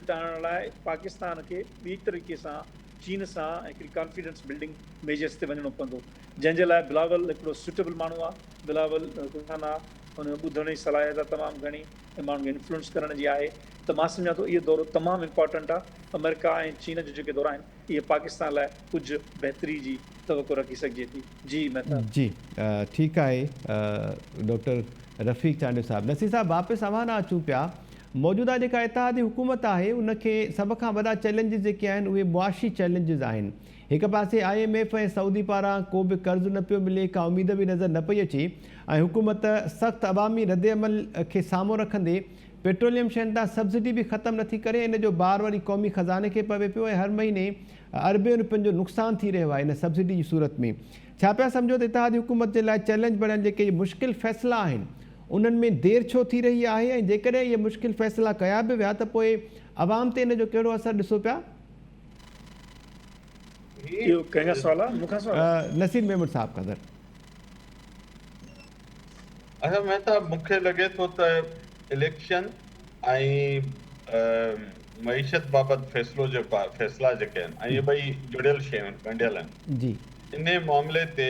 D: ते आणण लाइ पाकिस्तान खे ॿी तरीक़े सां चीन सां हिकिड़ी कॉन्फिडेंस बिल्डिंग मेजर्स ते वञिणो पवंदो, जंहिंजे लाइ बिलावल हिकिड़ो सुटेबल माण्हू आहे। बिलावल ख़ान आहे, हुन ॿुधण जी सलाहियत आहे तमामु घणी ऐं माण्हुनि खे इन्फ्लुएंस करण जी आहे। त मां सम्झां थो इहो दौरो तमामु इम्पॉर्टेंट आहे। अमेरिका ऐं चीन जो जेके दौरा आहिनि, इहे पाकिस्तान लाइ कुझु बहितरी जी तवक़ो रखी सघिजे थी। जी महताब
A: जी, ठीकु आहे डॉक्टर रफ़ीक चांडियो साहब। नसीर साहब, वापसि अवां अचूं पिया। मौजूदा जेका इतिहादी हुकूमत आहे उनखे सभ खां वॾा चैलेंजिस जेके आहिनि उहे मुआशी चैलेंजिस आहिनि। हिकु पासे IMF ऐं सऊदी पारां को बि कर्ज़ु न पियो मिले, का उमेद बि नज़र न पई अचे ऐं हुकूमत सख़्तु अवामी रद्द अमल खे साम्हूं रखंदे पेट्रोलियम शयुनि तां सब्सिडी बि ख़तमु नथी करे, इन जो बार वरी क़ौमी ख़ज़ाने खे पवे पियो ऐं हर महीने अरबे रुपयनि जो नुक़सानु थी रहियो आहे इन सब्सिडी जी सूरत में। छा पिया सम्झो त इतिहादी हुकूमत जे लाइ चैलेंज बणियल जेके मुश्किल फ़ैसिला आहिनि उन्हनि में देरि छो थी रही आहे, ऐं जेकॾहिं इहे मुश्किल फ़ैसिला कया बि विया त पोइ अवाम ते इन जो कहिड़ो असरु ॾिसो पिया?
D: इहो कंहिंखां सवाल आहे? मूंखां सवाल आहे?
A: नसीर मेमन साहब का दर।
B: अच्छा मेहता मूंखे लॻे थो त इलेक्शन ऐं मईशत बाबति फैसला जेके आहिनि ऐं इहे ॿई जुड़ियल शयूं आहिनि, ॻंढियल आहिनि।
A: जी
B: इन मामले ते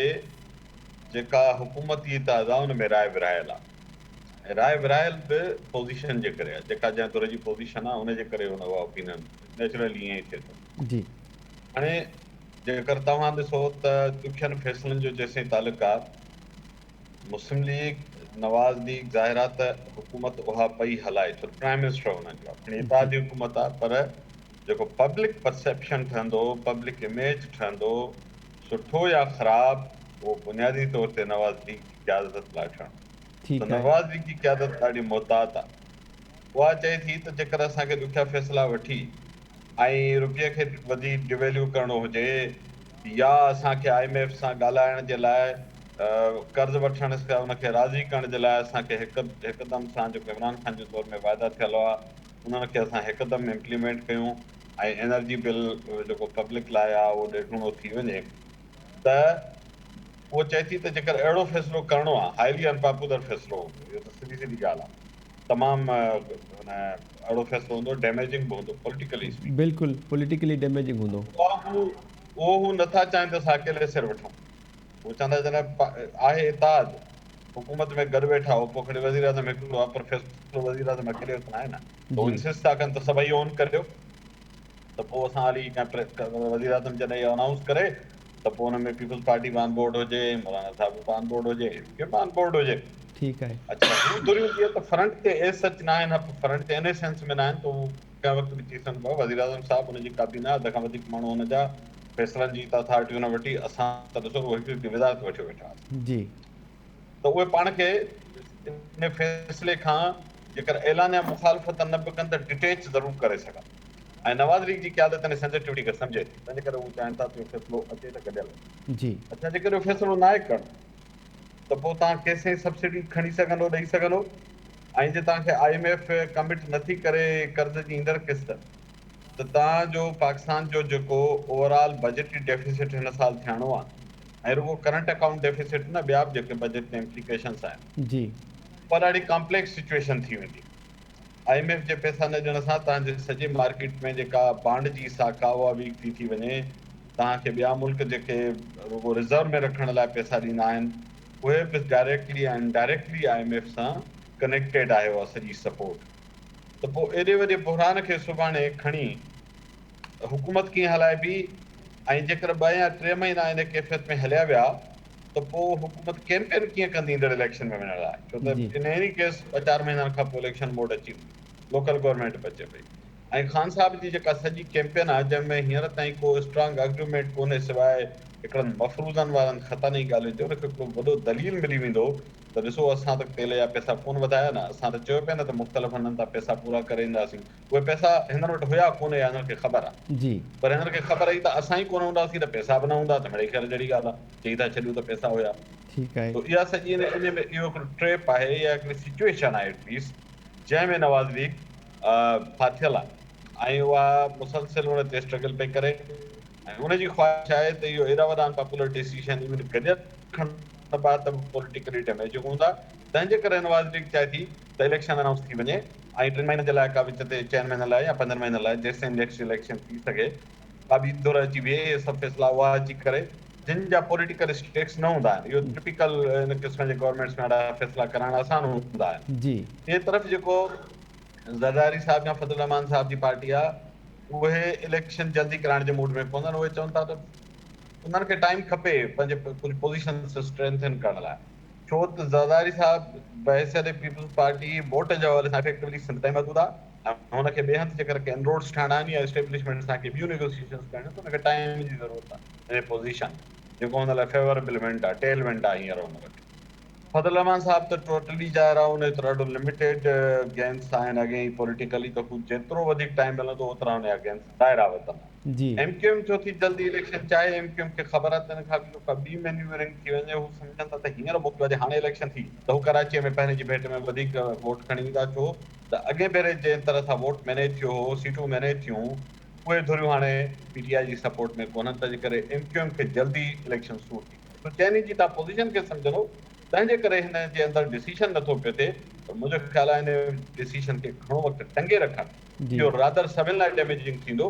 B: जेका हुकूमती इताद आहे उन में राय विरायल आहे। राय विरायल बि पोज़ीशन जे करे आहे, जेका जंहिं तुर जी पोज़ीशन आहे उनजे करे उन उहा ओपिनियन नेचुरली ईअं ई थिए थो।
A: जी
B: हाणे जेकर तव्हां ॾिसो त ॾुखियनि फ़ैसिलनि जो जेसिताईं तालुक आहे, मुस्लिम लीग नवाज़ लीग ज़ाहिर आहे त हुकूमत उहा पई हलाए, छो प्राइम मिनिस्टर हुननि जो आहे, इतादी हुकूमत आहे, पर जेको पब्लिक परसेप्शन ठहंदो, पब्लिक इमेज ठहंदो, सुठो या ख़राबु, उहो बुनियादी तौर ते नवाज़ लीग जी क़यादत लाइ ठहणो।
A: ठीकु
B: त
A: आहे।
B: नवाज़ लीग जी क़यादत ॾाढी मुहतात आहे। उहा चए थी त जेकर असांखे ॾुखिया फ़ैसिला वठी ऐं रुपये खे वधीक डिवेल्यू करणो हुजे या असांखे IMF सां ॻाल्हाइण जे लाइ कर्ज़ वठण सां उनखे राज़ी करण जे लाइ असांखे हिकदमि सां जेको इमरान ख़ान जे दौर में वाइदा थियल हुआ उन्हनि खे असां हिकदमि इम्प्लीमेंट कयूं ऐं एनर्जी बिल जेको पब्लिक लाइ आहे उहो ॾेढुणो थी वञे, त उहो चए थी त जेकर अहिड़ो फ़ैसिलो करिणो आहे, हाईली अनपॉपुलर फ़ैसिलो हूंदो, इहो त सिधी सिधी ॻाल्हि आहे, तमामु अहिड़ो फ़ैसिलो हूंदो, डैमेजिंग बि हूंदो पॉलिटिकली स्पीकिंग।
A: बिल्कुलु पॉलिटिकली डैमेजिंग हूंदो।
B: उहो हू नथा चाहिनि त असां अकेले सिर वठूं। उहो चवंदा जॾहिं आहे इताद हुकूमत में गॾु वेठा हो, पोइ खणी वज़ीर आज़म हिकिड़ो आहे, पर फ़ैसिलो वज़ीर आज़म अकेले वठणु आहे न, त उहो इंसिस्ट था कनि त सभई ऑन करियो, त पोइ असां हली वज़ीर आज़म जॾहिं इहो अनाउंस करे त पोइ हुन में पीपल्स पार्टी बि ऑन बोर्ड हुजे, मौलाना साहिब बि ऑन बोर्ड हुजे, केर बि ऑन बोर्ड हुजे।
A: ठीकु आहे।
B: अच्छा हू तुरियूं थिए त फ्रंट ते एज सच न आहिनि, फ्रंट ते इन सेंस में न आहिनि, त उहो कंहिं वक़्तु बि थी सघंदो आहे वज़ीर आज़म साहिबु हुनजी काबीना अध खां वधीक माण्हू हुनजा फ़ैसिलनि जी त अथॉरिटियूं न वठी, असां त ॾिसो उहो हिकु वज़ारत वठी वेठा हुआसीं,
A: जी
B: त उहे पाण खे इन फ़ैसिले खां जेकर ऐलान या मुखालफ़त न बि कनि त डिटेच ज़रूरु करे सघनि, ऐं नवाज़ लीग जी क़यादत इन सेंसिटिविटी खे सम्झे थी, तंहिंजे करे उहे चाहिनि था त इहो फ़ैसिलो अचे त गॾियल।
A: जी
B: अच्छा जेकर इहो फ़ैसिलो न आहे करणु त पोइ तव्हां केसिताईं सब्सिडी खणी सघंदो, ॾेई सघंदो, ऐं जे तव्हांखे IMF कमिट नथी करे कर्ज़ जी ईंदड़ किस्त, त तव्हांजो पाकिस्तान जो जेको ओवरऑल बजटरी डेफिसिट हिन साल थियणो आहे, ऐं रुगो करंट अकाउंट डेफिसिट न, ॿिया बि जेके बजट ते इम्प्लीकेशन्स आहिनि,
A: जी
B: पर ॾाढी कॉम्प्लेक्स सिचुएशन थी वेंदी। IMF जे पैसा न ॾियण सां तव्हांजे सॼे मार्केट में जेका बांड जी साख आहे उहा वीक थी वञे, तव्हांखे ॿिया मुल्क जेके रुगो रिज़र्व में रखण लाइ पैसा ॾींदा आहिनि उहे बि डायरेक्टली ऐं इनडायरेक्टली IMF सां कनेक्टेड आहे उहा सॼी सपोर्ट। त पोइ एॾे वॾे बुहरान खे सुभाणे खणी हुकूमत कीअं हलाइबी, ऐं जेकर 2 या 3 महीना इन कैफ़ियत में हलिया विया त पोइ हुकूमत कैंपेन कीअं कंदी ईंदड़ इलेक्शन में वञण लाइ, छो त इन एनी केस 2-4 महीननि खां पोइ इलेक्शन मोड अची वेंदी, लोकल गवर्नमेंट बि अचे पई, ऐं ख़ान साहब जी जेका सॼी कैंपेन आहे जंहिंमें हींअर ताईं को स्ट्रॉन्ग आर्ग्यूमेंट कोन्हे सवाइ हिकिड़नि मफ़रूज़नि वारनि ख़तरनी ॻाल्हियुनि जो, उनखे हिकिड़ो वॾो दलील मिली वेंदो त ॾिसो असां त तेल जा पैसा कोन वधाया न, असां त चयो पिया न त मुख़्तलिफ़ हंधनि तां पैसा पूरा करे ईंदासीं, उहे पैसा हिन वटि हुया कोन या हिननि खे ख़बर आहे,
A: जी
B: पर हिननि खे ख़बर हुई त असां ई कोन हूंदासीं त पैसा बि न हूंदा, त मिड़ई ख़ैर जहिड़ी ॻाल्हि आहे, चई था छॾियूं त पैसा हुया।
A: ठीकु आहे।
B: तो इहा सॼी इन में इहो हिकिड़ो ट्रेप आहे या हिकिड़ी सिचुएशन आहे एटलीस्ट जंहिंमें नवाज़ लीग फाथियल आहे, ऐं उहा मुसलसिल हुन ते स्ट्रगल पई करे, ऐं उनजी ख़्वाहिश आहे त इहो एॾा वॾा अनपॉपुलर डिसीजन इवन गॾियल खणबा त पॉलिटिकली डैमेजिंग हूंदा, तंहिंजे करे नवाज़ लीग चाहे थी त इलेक्शन अनाउंस थी वञे ऐं 3 महीननि जे लाइ का विच ते 4 महीननि लाइ या 15 महीननि लाइ जेसिताईं नेक्स्ट इलेक्शन थी सघे का ॿी दौर अची बीहे, इहे सभु फ़ैसिला उहा अची करे जिन जा पॉलिटिकल स्टेक्स न हूंदा आहिनि, इहो टिपिकल इन क़िस्म जे गवर्नमेंट्स में ॾाढा फ़ैसिला करणु आसान हूंदा आहिनि।
A: जी
B: ॿिए तरफ़ जेको ज़रदारी साहिब या फज़ल रहमान साहिब जी पार्टी आहे, उहे इलेक्शन जल्दी कराइण जे मूड में कोन आहिनि, उहे चवनि था त उन्हनि खे टाइम खपे पंहिंजे कुझु पोज़ीशन स्ट्रेंथन करण लाइ, छो त ज़रदारी साहिब बहसियत पीपल्स पार्टी वोट जे हवाले सां इफेक्टिवली सिंध ताईं मौजूदु आहे, ऐं हुनखे ॿिए हंधि जेकर कंहिं एनरोड्स ठाहिणा आहिनि या एस्टेब्लिशमेंट सां ॿियूं नेगोशिएशन्स करणियूं त हुनखे टाइम जी ज़रूरत आहे, ऐं पोज़ीशन जेको हुन लाइ फेवरेबल आहे, टेलमेंट आहे हींअर हुन वटि। फज़ल रहमान साहिब त टोटली ज़ाहिर आहे उन त ॾाढो लिमिटेड गेम्स आहिनि अॻे ई पॉलिटिकली, त हू जेतिरो वधीक टाइम मिलंदो ओतिरा हुन जा गेम्स दायरा वधंदा।
A: जी
B: MQM छो थी जल्दी इलेक्शन चाहे, MQM खे ख़बर आहे त हिन खां ॿी मैन्यूवरिंग थी वञे, हू सम्झनि था त हींअर मौक़ो आहे हाणे इलेक्शन थी त हू कराचीअ में पहिरें जी भेट में वधीक वोट खणी ईंदा, छो त अॻे भेरे जंहिं तरह सां वोट मैनेज थियो हो, सीटूं मैनेज थियूं, उहे धुरियूं हाणे PTI जी सपोर्ट में कोन्हनि, तंहिंजे करे MQM खे जल्दी इलेक्शन सूट थी। तो चइनी जी तव्हां पोज़ीशन खे सम्झंदो, तंहिंजे करे हिन जे अंदरि डिसीशन नथो पियो थिए। त मुंहिंजो ख़्यालु आहे हिन डिसीशन खे घणो वक़्तु टंगे रखणु इहो रादर सभिनि लाइ डैमेजिंग थींदो।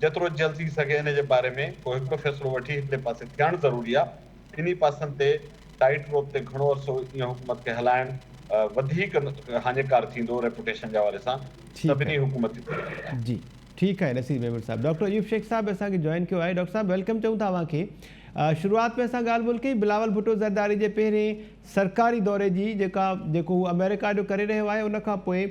B: जेतिरो जल्द थी सघे हिन जे बारे में को हिकु फ़ैसिलो वठी हिकिड़े पासे थियणु ज़रूरी आहे। इन पासनि ते टाइट रोप ते घणो अरसो इहो हुकूमत खे हलाइणु वधीक हानिकार थींदो रेपुटेशन जे हवाले सां सभिनी हुकूमती
A: जी। ठीकु आहे नसीर मेमन साहब। डॉक्टर अयूब शेख साहब असांखे जॉइन कयो आहे। डॉक्टर साहब वेलकम चऊं था तव्हांखे। शुरूआत में असां ॻाल्हि ॿोल कई बिलावल भुट्टो ज़रदारी जे पहिरें सरकारी दौरे जी जेको हू अमेरिका जो करे रहियो आहे, उन खां पोइ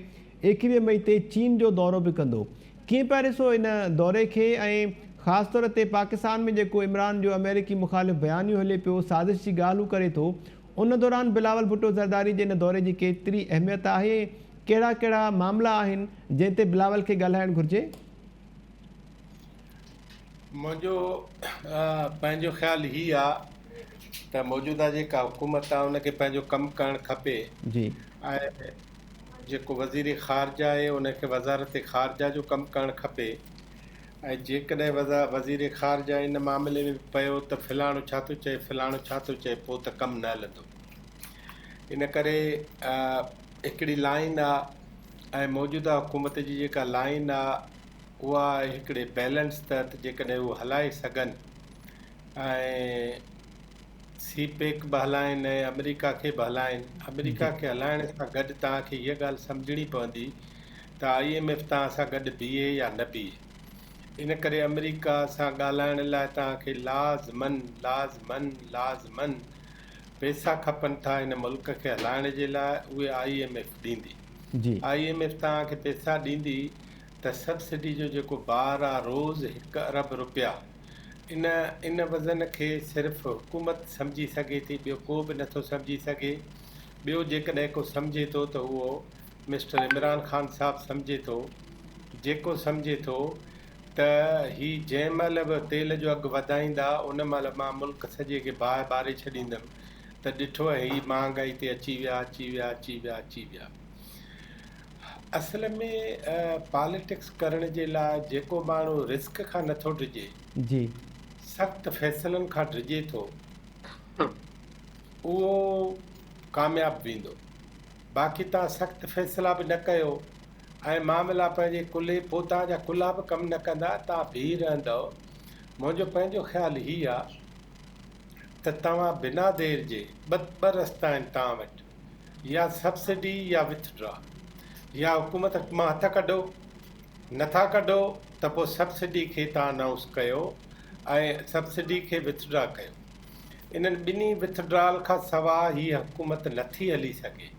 A: 21 मई ते चीन जो दौरो बि कंदो। कीअं पिया ॾिसो इन दौरे खे, ऐं ख़ासि तौर ते पाकिस्तान में जेको इमरान जो अमेरिकी मुखालिफ़ बयानियूं हले पियो, साज़िश जी ॻाल्हि हू करे थो, उन दौरान बिलावल भुट्टो ज़रदारी जे इन दौरे जी केतिरी अहमियत आहे? कहिड़ा कहिड़ा मामला आहिनि जंहिं ते बिलावल खे ॻाल्हाइणु घुरिजे?
E: मुंहिंजो पंहिंजो ख़्यालु हीअ आहे त मौजूदा जेका हुकूमत आहे उनखे पंहिंजो कमु करणु खपे
A: जी।
E: ऐं जेको वज़ीर ख़ारजा आहे उनखे वज़ारत ख़ारजा जो कमु करणु खपे। ऐं जेकॾहिं वज़ीर ख़ारजा इन मामले में पियो त फ़लाणो छा थो चए, फ़लाणो छा थो चए, पोइ त कमु न हलंदो। इन करे हिकिड़ी लाइन आहे, ऐं मौजूदा हुकूमत जी जेका लाइन आहे उहा हिकिड़े बैलेंस तहत जेकॾहिं उहो हलाए सघनि ऐं CPEC बि हलाइनि ऐं अमेरिका खे बि हलाइनि। अमेरिका खे हलाइण सां गॾु तव्हांखे इहा ॻाल्हि सम्झणी पवंदी त IMF तव्हां सां गॾु बीहे या न बीहे। इन करे अमेरिका सां ॻाल्हाइण लाइ तव्हांखे लाज़मन पैसा खपनि था हिन मुल्क खे हलाइण जे लाइ, उहे IMF ॾींदी। IMF तव्हांखे पैसा ॾींदी त सब्सिडी जो जेको बार आहे रोज़ 1 अरब रुपया, इन वज़न खे सिर्फ़ु हुकूमत सम्झी सघे थी, ॿियो को बि नथो सम्झी सघे। ॿियो जेकॾहिं को सम्झे थो त उहो मिस्टर इमरान ख़ान साहबु सम्झे थो, जेको सम्झे थो त हीअ जंहिं महिल बि तेल जो अघु वधाईंदा उन महिल मां मुल्क सॼे खे बाहि ॿारे छॾींदुमि, त ॾिठो आहे हीअ महांगाई ते अची विया। असल में पॉलिटिक्स करण जे लाइ जेको माण्हू रिस्क खां नथो डिॼे
A: जी,
E: सख़्तु फ़ैसिलनि खां डिॼे थो, उहो कामयाबु वेंदो। बाक़ी तव्हां सख़्तु फ़ैसिला बि न कयो ऐं मामला पंहिंजे कुल्हे पोइ तव्हांजा कुल्हा बि कमु न कंदा, तव्हां बीह रहंदव। मुंहिंजो पंहिंजो ख़्यालु हीअ आहे त तव्हां बिना देर जे ॿ रस्ता आहिनि तव्हां वटि, या सब्सिडी या विथड्रॉ। या हुकूमत मां हथ कढो, नथा कढो त पोइ सब्सिडी खे तव्हां अनाउंस कयो ऐं सब्सिडी खे विथड्रॉ कयो। इन्हनि ॿिन्ही विथड्रॉल खां सवाइ हीअ हुकूमत नथी हली सघे।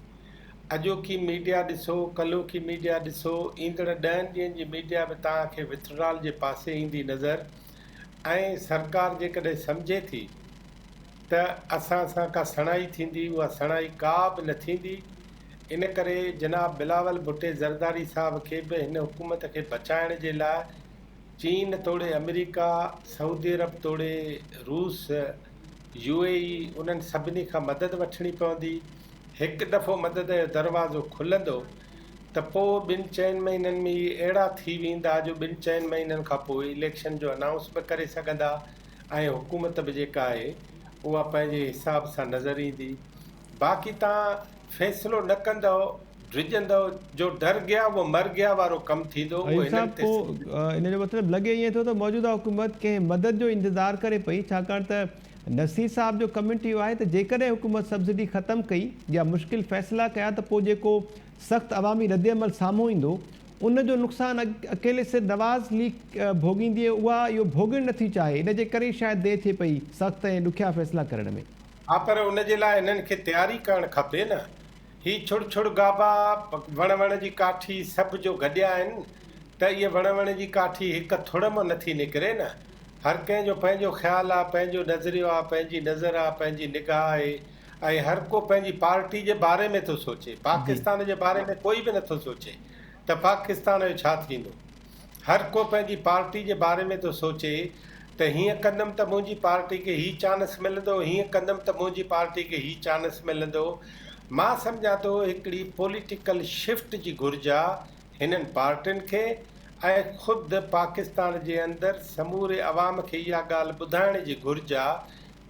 E: अॼोकी मीडिया ॾिसो, कल्होकी मीडिया ॾिसो, ईंदड़ 10 ॾींहंनि जी मीडिया में तव्हांखे विथड्रॉल जे पासे ईंदी नज़र। ऐं सरकार जेकॾहिं सम्झे थी त असां सां का सणाई थींदी, उहा सणाई का बि न थींदी। इन करे जनाब बिलावल भुट्टे ज़रदारी साहब खे बि हिन हुकूमत खे बचाइण जे लाइ चीन तोड़े अमेरिका, सऊदी अरब तोड़े रूस, UAE, उन्हनि सभिनी खां मदद वठणी पवंदी। हिकु दफ़ो मदद जो दरवाज़ो खुलंदो त पोइ 2-4 महीननि में इहे अहिड़ा थी वेंदा जो 2-4 महीननि खां पोइ इलेक्शन जो अनाउंस बि करे सघंदा ऐं हुकूमत बि जेका आहे उहा पंहिंजे हिसाब सां नज़र ईंदी। बाक़ी तव्हां फ़ैसिलो न कंदव, ड्रिजंदव, जो डर गया वो मर गया वारो कमु थींदो।
A: इन जो मतिलबु लॻे ईअं थो त मौजूदा हुकूमत कंहिं मदद जो इंतज़ारु करे पई, छाकाणि त नसीर साहब जो कमेंट इहो आहे त जेकॾहिं हुकूमत सब्सिडी ख़तमु कई या मुश्किल फ़ैसिला कया त पोइ जेको सख़्तु अवामी रद्दअमल साम्हूं ईंदो उन जो नुक़सानु अकेले सिर्फ़ु नवाज़ लीग भोगींदी, उहा इहो भोगणु नथी चाहे। इन जे करे शायदि देरि थिए पई सख़्तु ऐं ॾुखिया फ़ैसिला करण में।
E: हा, पर उन जे लाइ हिननि खे तयारी करणु खपे न। ही छुड़ गाबा वण जी काठी सभु जो गॾिया आहिनि त इहे वण जी काठी हिकु थुड़ मां नथी निकिरे न। हर कंहिंजो पंहिंजो ख़्यालु आहे, पंहिंजो नज़रियो आहे, पंहिंजी नज़र आहे, पंहिंजी निगाह आहे, ऐं हर को पंहिंजी पार्टी जे बारे में थो सोचे। पाकिस्तान जे बारे में कोई बि नथो सोचे त पाकिस्तान जो छा थींदो। हर को पंहिंजी पार्टी जे बारे में थो सोचे त हीअं कंदुमि त मुंहिंजी पार्टी खे हीअ चांस मिलंदो, हीअं कंदुमि त मुंहिंजी पार्टी खे हीअ चांस मिलंदो। मां सम्झां थो हिकिड़ी पॉलिटिकल शिफ्ट जी घुर्ज आहे हिननि पार्टियुनि खे ऐं ख़ुदि पाकिस्तान जे अंदरि समूरे अवाम खे इहा ॻाल्हि ॿुधाइण जी घुरिज आहे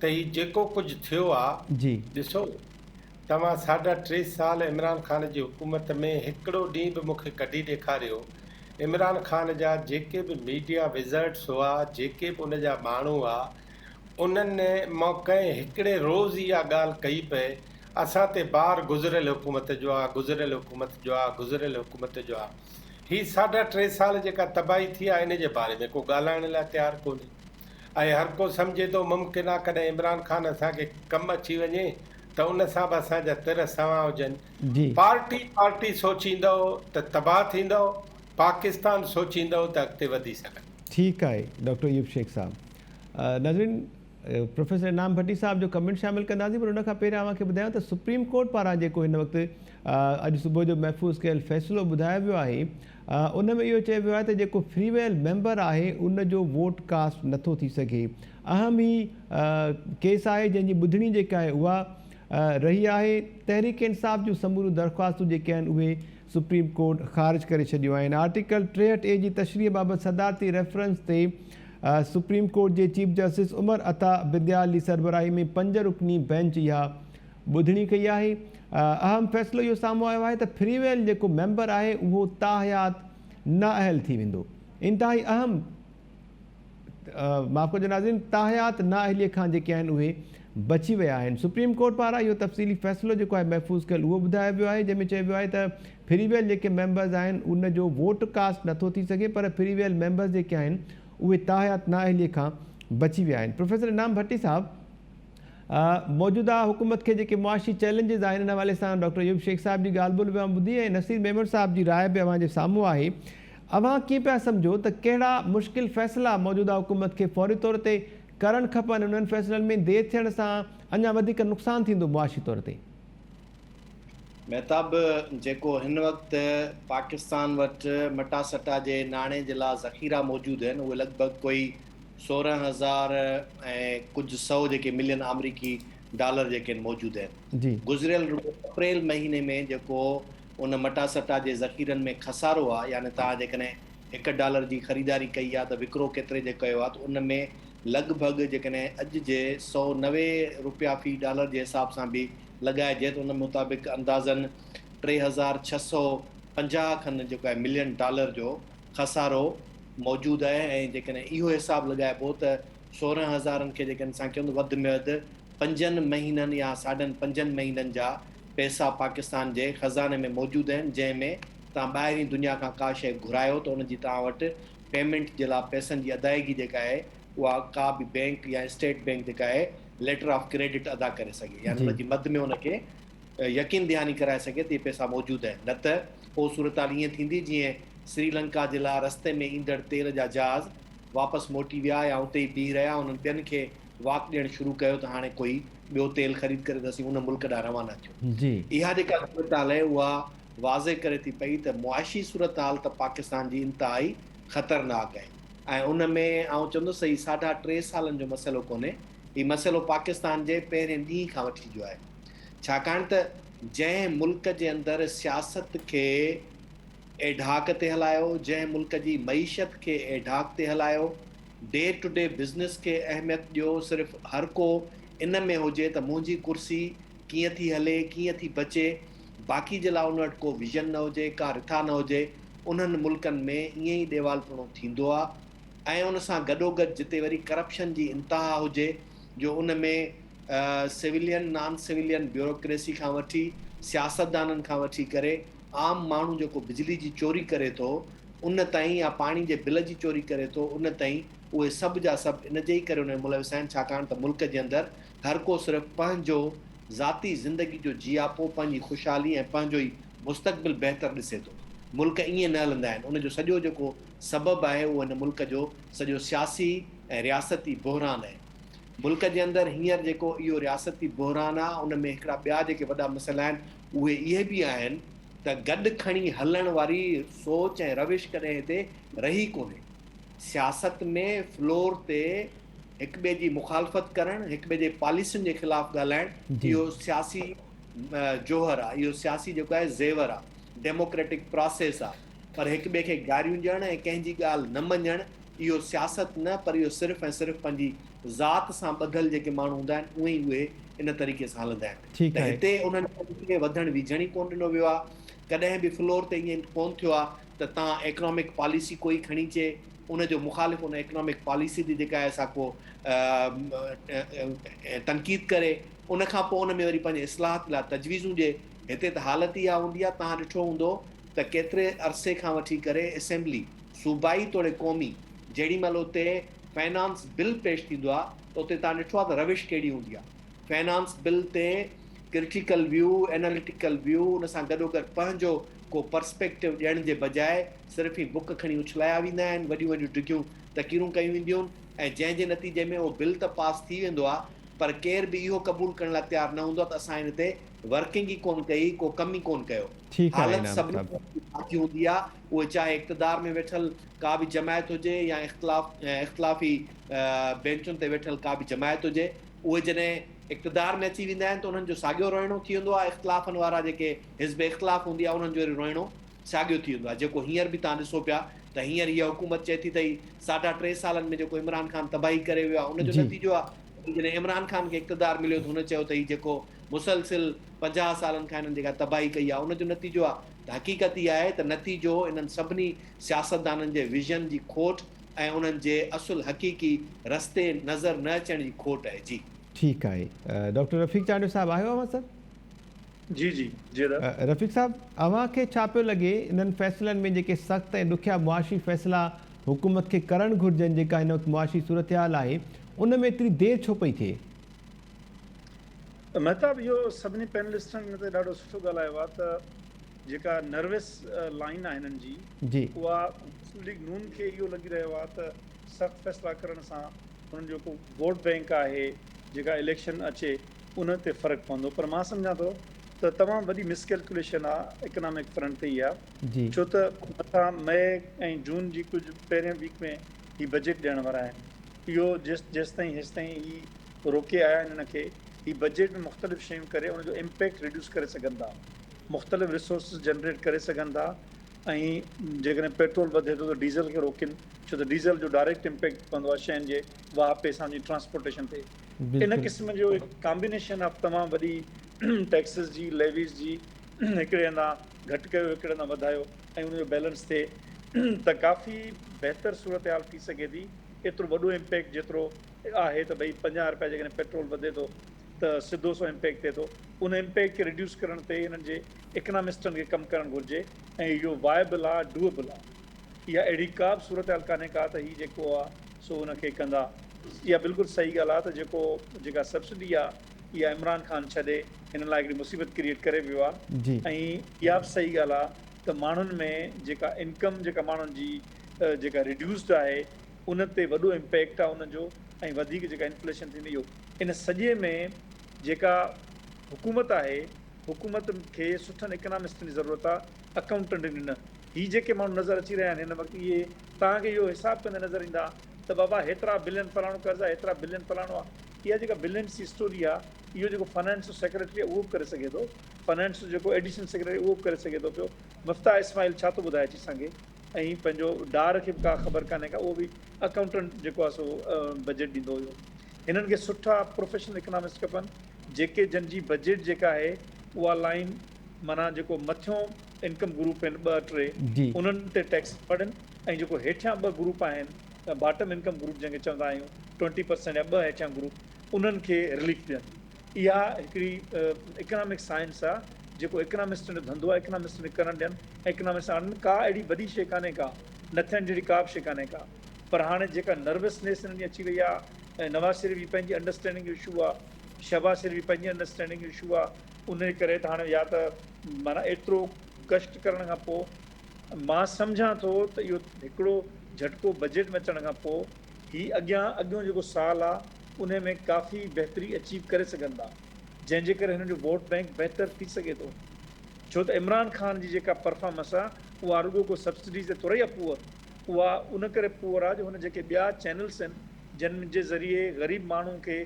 E: त हीउ जेको कुझु थियो आहे,
A: जी
E: ॾिसो तव्हां 3.5 साल इमरान ख़ान जी हुकूमत में हिकिड़ो ॾींहुं बि मूंखे कढी ॾेखारियो इमरान ख़ान जा जेके बि मीडिया विज़िट्स हुआ, जेके बि उन जा माण्हू हुआ, उन्हनि कंहिं हिकिड़े रोज़ इहा ॻाल्हि कई पए असां ते बार गुज़िरियल हुकूमत जो आहे, गुज़िरियल हुकूमत जो आहे, गुज़िरियल हुकूमत जो आहे। हीअ 3.5 साल जेका तबाही थी आहे इन जे बारे में को ॻाल्हाइण लाइ तयारु कोन्हे ऐं हर को सम्झे थो मुमकिन आहे कॾहिं इमरान ख़ान असांखे कमु अची वञे त उन सां बि असांजा तिर सवां हुजनि।
A: जी
E: पार्टी सोचींदव त तबाह थींदव, पाकिस्तान सोचींदव त अॻिते वधी सघंदो।
A: ठीकु आहे डॉक्टर अयूब शेख साहब। नाज़रीन, प्रोफेसर इनाम भट्टी साहब जो कमेंट शामिल कंदासीं, पर उन खां पहिरियां मूंखे ॿुधायो त सुप्रीम कोर्ट पारां जेको हिन वक़्तु अॼु सुबुह जो महफ़ूज़ कयल फ़ैसिलो ॿुधायो वियो आहे, उन में इहो चयो वियो आहे त जेको फ्रीवेल मेंबर आहे उन जो वोट कास्ट नथो थी सघे। अहम ही केस आहे जंहिंजी ॿुधणी जेका आहे उहा रही आहे। तहरीक इंसाफ़ जूं समूरियूं दरख़्वास्तूं जेके आहिनि उहे सुप्रीम कोर्ट ख़ारिज करे छॾियूं आहिनि। आर्टिकल 63A जी तशरीह बाबति सदारती रेफरेंस ते सुप्रीम कोर्ट जे चीफ जस्टिस उमर अता बिंदयाल जी सरबराही में 5 रुकनी बेंच इहा ॿुधणी कई आहे। अहम फ़ैसिलो इहो साम्हूं आयो आहे त फ्रीवेल जेको मेंबर आहे उहो ताहयात नाअहल थी वेंदो। इंतिहाई अहम माफ़ कजो नाज़रीन, ताहयात नाअहलीअ खां जेके आहिनि उहे बची विया आहिनि। सुप्रीम कोर्ट पारां इहो तफ़सीली फ़ैसिलो जेको आहे महफ़ूज़ कयल उहो ॿुधायो वियो आहे, जंहिंमें चयो वियो आहे त फ्रीवेल जेके मेंबर्स आहिनि उन जो वोट कास्ट नथो थी सघे, पर फ्रीवेल मेंबर्स जेके आहिनि उहे ताहयात नाअहलीअ खां बची विया आहिनि। प्रोफेसर इनाम भट्टी साहब, मौजूदा हुकूमत खे जेके मुआशी चैलेंजिस आहिनि, इन हवाले सां डॉक्टर अयूब शेख साहब जी ॻाल्हि ॿोल बि ॿुधी ऐं नसीर मेमन साहब जी राय बि अव्हां जे साम्हूं आहे। अव्हां कीअं पिया सम्झो त कहिड़ा मुश्किल फ़ैसिला मौजूदा हुकूमत खे फ़ौरी तौर ते करणु खपनि, उन्हनि फ़ैसिलनि में देरि थियण सां अञा वधीक नुक़सानु थींदो मुआशी तौर ते?
C: महताब, जेको हिन वक़्तु पाकिस्तान वटि मटा सटा जे नाणे जे लाइ ज़ख़ीरा मौजूदु आहिनि उहे लॻभॻि कोई 16,000 ऐं कुझु 100 जेके मिलियन अमरीकी डॉलर जेके मौजूदु आहिनि। गुज़िरियल अप्रैल महीने में जेको उन मटा सटा जे ज़ख़ीरनि में खसारो आहे, यानी तव्हां जेकॾहिं $1 जी ख़रीदारी कई आहे त विकिरो केतिरे जो कयो आहे, त उन में लॻभॻि जेकॾहिं अॼु जे 190 रुपया फ़ी डॉलर जे हिसाब सां बि लॻाइजे त उन मुताबिक़ अंदाज़न 3,650 खनि जेको आहे मिलियन डॉलर जो खसारो मौजूदु आहे। ऐं जेकॾहिं इहो हिसाबु लॻाइबो त 16,000 खे जेकॾहिं असां कयूं वधि में वधि 5 महीननि या 5.5 महीननि जा पैसा पाकिस्तान जे ख़ज़ाने में मौजूदु आहिनि, जंहिंमें तव्हां ॿाहिरीं दुनिया खां का शइ घुरायो त उनजी तव्हां वटि पेमेंट जे लाइ पैसनि जी अदायगी जेका आहे उहा का बि बैंक या स्टेट बैंक जेका आहे लेटर ऑफ क्रेडिट अदा करे सघे, यानी उनजी मद में उनखे यकीन दहानी कराए सघे त इहे पैसा मौजूदु आहिनि। न त पोइ सूरत हाल ईअं थींदी जीअं श्रीलंका जे लाइ रस्ते में ईंदड़ तेल जा जहाज़ वापसि मोटी विया या उते ई बीह रहिया, उन्हनि ॿियनि खे वाक ॾियणु शुरू कयो त हाणे कोई ॿियो तेल ख़रीद करे त असीं उन मुल्क ॾांहुं रवाना थियूं। इहा जेका सूरत हाल आहे उहा वाज़े करे थी पई त मुआशी सूरत हाल त पाकिस्तान जी इंतिहाई ख़तरनाक आहे। ऐं उन में आउं चवंदुसि ही 3.5 सालनि जो मसइलो कोन्हे, हीउ मसइलो पाकिस्तान जे पहिरें ॾींहं खां वठी जो आहे। छाकाणि त जंहिं मुल्क जे अंदरि सियासत खे एढाक ते हलायो, जंहिं मुल्क जी मईशत खे एढाक ते हलायो, डे टू डे बिज़नेस खे अहमियत ॾियो, सिर्फ़ु हर को इन में हुजे त मुंहिंजी कुर्सी कीअं थी हले, कीअं थी बचे, बाक़ी जे लाइ उन वटि को विज़न न हुजे, का रिथा न हुजे, उन्हनि मुल्कनि में ईअं ई ॾेवालपणो थींदो आहे। ऐं उन सां गॾोगॾु जिते वरी करप्शन जी इंतिहा हुजे, जो उन में सिविलियन नॉन सिविलियन ब्यूरोक्रेसी खां वठी सियासतदाननि खां वठी करे आम माण्हू जेको बिजली जी चोरी करे थो उन ताईं, या पाणी जे बिल जी चोरी करे थो उन ताईं, उहे सभु जा सभु इन जे ई करे उन मुलविस आहिनि। छाकाणि त मुल्क जे अंदरि हर को सिर्फ़ु पंहिंजो ज़ाती ज़िंदगी जो जियापो, पंहिंजी ख़ुशहाली ऐं पंहिंजो ई मुस्तक़बिल बहितर ॾिसे थो। मुल्क ईअं न हलंदा आहिनि। उनजो सॼो जेको सबबु आहे उहो हिन मुल्क जो सॼो सियासी ऐं रियासती बहरान आहे। मुल्क जे अंदरि हींअर जेको इहो रियासती बहरान आहे उन में हिकिड़ा ॿिया जेके वॾा मसइला आहिनि उहे इहे बि आहिनि त गॾु खणी हलण वारी सोच ऐं रविश कॾहिं हिते रही कोन्हे। सियासत में फ्लोर ते हिक ॿिए जी मुखालफ़त करणु, हिक ॿिए जे पॉलिसियुनि जे ख़िलाफ़ु ॻाल्हाइणु, इहो सियासी जोहर आहे, इहो सियासी जेको आहे ज़ेवर आहे, डेमोक्रेटिक प्रोसेस आहे। पर हिक ॿिए खे गारियूं ॾियणु ऐं कंहिंजी ॻाल्हि न मञणु इहो सियासत न, पर इहो सिर्फ़ु ऐं सिर्फ़ु पंहिंजी ज़ात सां ॿधल जेके माण्हू हूंदा आहिनि उहे ई उहे इन तरीक़े सां हलंदा आहिनि।
A: ठीकु
C: त
A: आहे।
C: हिते उन्हनि खे वधणु विझण ई कोन ॾिनो वियो आहे। कॾहिं बि फ्लोर ते ईअं कोन थियो आहे त तव्हां इकनॉमिक पॉलिसी कोई खणी अचे, उनजो मुखालिफ़ उन इकनॉमिक पॉलिसी जी जेका आहे असां को तनक़ीद करे उनखां पोइ उन में वरी पंहिंजे इस्लाहत लाइ तजवीज़ूं ॾिए। हिते त हालत इहा हूंदी आहे, तव्हां ॾिठो हूंदो त केतिरे अरसे खां वठी करे असेंबली सूबाई तोड़े क़ौमी जेॾी महिल उते फाइनेंस बिल पेश थींदो आहे त उते तव्हां ॾिठो आहे त रविश कहिड़ी हूंदी आहे। फाइनेंस बिल ते क्रिटिकल व्यू, एनालिटिकल व्यू, उन सां गॾोगॾु पंहिंजो को पर्सपेक्टिव ॾियण जे बजाए सिर्फ़ु ई बुक खणी उछलाया वेंदा आहिनि, वॾियूं वॾियूं डिघियूं तक़रीरूं कयूं वेंदियूं आहिनि ऐं जंहिंजे नतीजे में उहो बिल त पास थी वेंदो आहे, पर केर बि इहो क़बूल करण लाइ तयारु न हूंदो आहे त असां हिन ते वर्किंग ई कोन कई, को कम ई कोन कयो।
A: ठीकु आहे
C: हालत
A: इनाम
C: सभिनी
A: साहब।
C: बाक़ी हूंदी आहे, उहे चाहे इक़्तिदार में वेठल का बि जमायत हुजे या इख़्तिलाफ़ी बेंचुनि ते वेठल का बि जमायत हुजे, उहे जॾहिं इक़्तिदार में अची वेंदा आहिनि त उन्हनि जो साॻियो रोइणो थी वेंदो आहे। इख़्तिलाफ़नि वारा जेके हिज़्ब इख़्तिलाफ़ हूंदी आहे उन्हनि जो वरी रोइणो साॻियो थी वेंदो आहे। जेको हींअर बि तव्हां ॾिसो पिया त हींअर हीअ हुकूमत चए थी त 3.5 सालनि में जेको इमरान ख़ान तबाही करे वियो आहे उनजो
A: जी।
C: नतीजो आहे। जॾहिं इमरान ख़ान खे इक़्तिदार मिलियो त हुन चयो त हीउ जेको मुसलसिल 50 सालनि खां हिननि जेका तबाही कई आहे उनजो नतीजो आहे। त हक़ीक़त इहा आहे त नतीजो इन्हनि सभिनी सियासतदाननि जे विज़न जी खोट ऐं उन्हनि जे असुल हक़ीक़ी रस्ते नज़र न अचण जी खोट आहे। जी
A: ठीकु आहे। डॉक्टर रफ़ीक चांडियो साहब आहियो अवां सर?
D: जी जी जी
A: रफ़ीक साहब, अव्हांखे छा पियो लॻे इन्हनि फ़ैसिलनि में जेके सख़्तु ऐं ॾुखिया मुआशी फ़ैसिला हुकूमत खे करणु घुरिजनि, जेका हिन वक़्तु मुआशी सूरत हाल आहे उन में एतिरी देरि छो पई थिए?
D: महताब, इहो सभिनी पैनलिस्टनि ते ॾाढो सुठो ॻाल्हायो आहे त जेका नर्वस लाइन आहे हिननि जी उहा मुस्लिम लीग नून खे इहो लॻी रहियो आहे त सख़्तु फ़ैसिला करण सां हुननि जो को वोट बैंक आहे जेका इलेक्शन अचे उन ते फ़र्क़ु पवंदो। पर मां सम्झां थो त तमामु वॾी मिसकैलकुलेशन आहे इकनॉमिक फ्रंट ते इहा, छो त असां मई ऐं जून जी कुझु पहिरें वीक में ही बजट ॾियण वारा आहिनि। इहो जेसिताईं हेसिताईं ही रोके आया आहिनि हिन खे, ही बजट में मुख़्तलिफ़ शयूं करे उनजो इम्पैक्ट रिड्यूस करे सघनि था, मुख़्तलिफ़ रिसोर्सिस जनरेट करे सघनि था। ऐं जेकॾहिं पेट्रोल वधे थो त डीज़ल खे रोकनि, छो त डीज़ल जो डायरेक्ट इम्पैक्ट पवंदो आहे शयुनि जे वाह पैसनि जी ट्रांसपोर्टेशन ते। इन क़िस्म जो हिकु कॉम्बिनेशन ऑफ तमामु वॾी टैक्सिस जी, लेवीज़ जी, हिकिड़े हंधा घटि कयो हिकिड़े हंधा वधायो ऐं उनजो बैलेंस थिए त काफ़ी बहितर सूरत हाल थी सघे थी। एतिरो वॾो इम्पैक्ट जेतिरो आहे त भई 50 रुपया जेकॾहिं पेट्रोल वधे थो त सिधो सो इम्पैक्ट थिए थो, उन इम्पैक्ट खे रिड्यूस करण ते हिननि जे इकनॉमिस्टनि खे कमु करणु घुरिजे ऐं इहो वायबल आहे, डूएबल आहे। इहा अहिड़ी का बि सूरत हाल कान्हे का त हीउ जेको आहे सो उनखे कंदा। इहा बिल्कुलु सही ॻाल्हि आहे त जेका सब्सिडी आहे इहा इमरान ख़ान छॾे हिन लाइ हिकिड़ी मुसीबत क्रिएट करे वियो आहे। ऐं इहा बि सही ॻाल्हि आहे त माण्हुनि में जेका इनकम जेका माण्हुनि जी जेका रिड्यूस्ड आहे उन ते वॾो इम्पैक्ट आहे उनजो, ऐं वधीक जेका इन्फ्लेशन थींदी इहो। इन सॼे में जेका हुकूमत आहे, हुकूमत खे सुठनि इकनॉमिस्टनि जी ज़रूरत आहे, अकाउंटेंटनि न। हीअ जेके माण्हू नज़र अची रहिया आहिनि हिन वक़्तु, इहे तव्हांखे इहो हिसाबु कंदे नज़र ईंदा त बाबा हेतिरा बिलियन फलाणो कर्ज़ु आहे, हेतिरा बिलियन फलाणो आहे। इहा जेका बिलियन्स जी स्टोरी आहे, इहो जेको फाइनेंस जो सेक्रेटरी आहे उहो बि करे सघे थो, फाइनेंस जो जेको एडिशनल सेक्रेटरी उहो बि करे सघे थो पियो। मुफ्ता इस्माइल छा थो ॿुधाए अची असांखे, ऐं पंहिंजो डार खे बि का ख़बर कान्हे का, उहो बि अकाउंटेंट जेको आहे सो बजट ॾींदो हुयो। हिननि खे सुठा प्रोफेशनल इकनॉमिस्ट खपनि जेके जंहिंजी बजट जेका आहे उहा लाइन माना जेको मथियों इनकम ग्रुप आहिनि 2-3 उन्हनि ते टैक्स पढ़नि, ऐं जेको हेठियां 2 ग्रुप आहिनि बॉटम इनकम ग्रुप जंहिंखे चवंदा आहियूं 20% या 2 हेठियां ग्रुप, उन्हनि खे रिलीफ ॾियनि। इहा हिकिड़ी इकनॉमिक साइंस आहे जेको इकनॉमिस्टनि जो धंधो आहे, इकनॉमिस्टनि खे करणु ॾियनि। इकनॉमिस्ट हाणे का अहिड़ी वॾी शइ कान्हे का, न थियण जहिड़ी का बि शइ कान्हे का। पर हाणे जेका नर्वसनेस हिननि जी अची वई आहे, ऐं नवाज़ शरीफ़ जी पंहिंजी अंडरस्टैंडिंग जो इशू आहे, शहबाज़ शरीफ़ जी पंहिंजी अंडरस्टैंडिंग जो इशू आहे, उन करे त हाणे या त माना एतिरो कष्ट करण खां पोइ मां सम्झां थो त इहो हिकिड़ो झटको बजट में अचण खां पोइ हीउ अॻियों जेको साल आहे उन में काफ़ी बहितरी अचीव करे सघनि था, जंहिंजे करे हिननि जो वोट बैंक बहितर थी सघे थो। छो त इमरान ख़ान जी जेका परफॉर्मेंस आहे उहा रुॻो को सब्सिडीज़ ते तुरई आहे पुअर, उहा उन करे पुअर आहे जो हुन जेके ॿिया चैनल्स आहिनि जिन जे ज़रिए ग़रीब माण्हू खे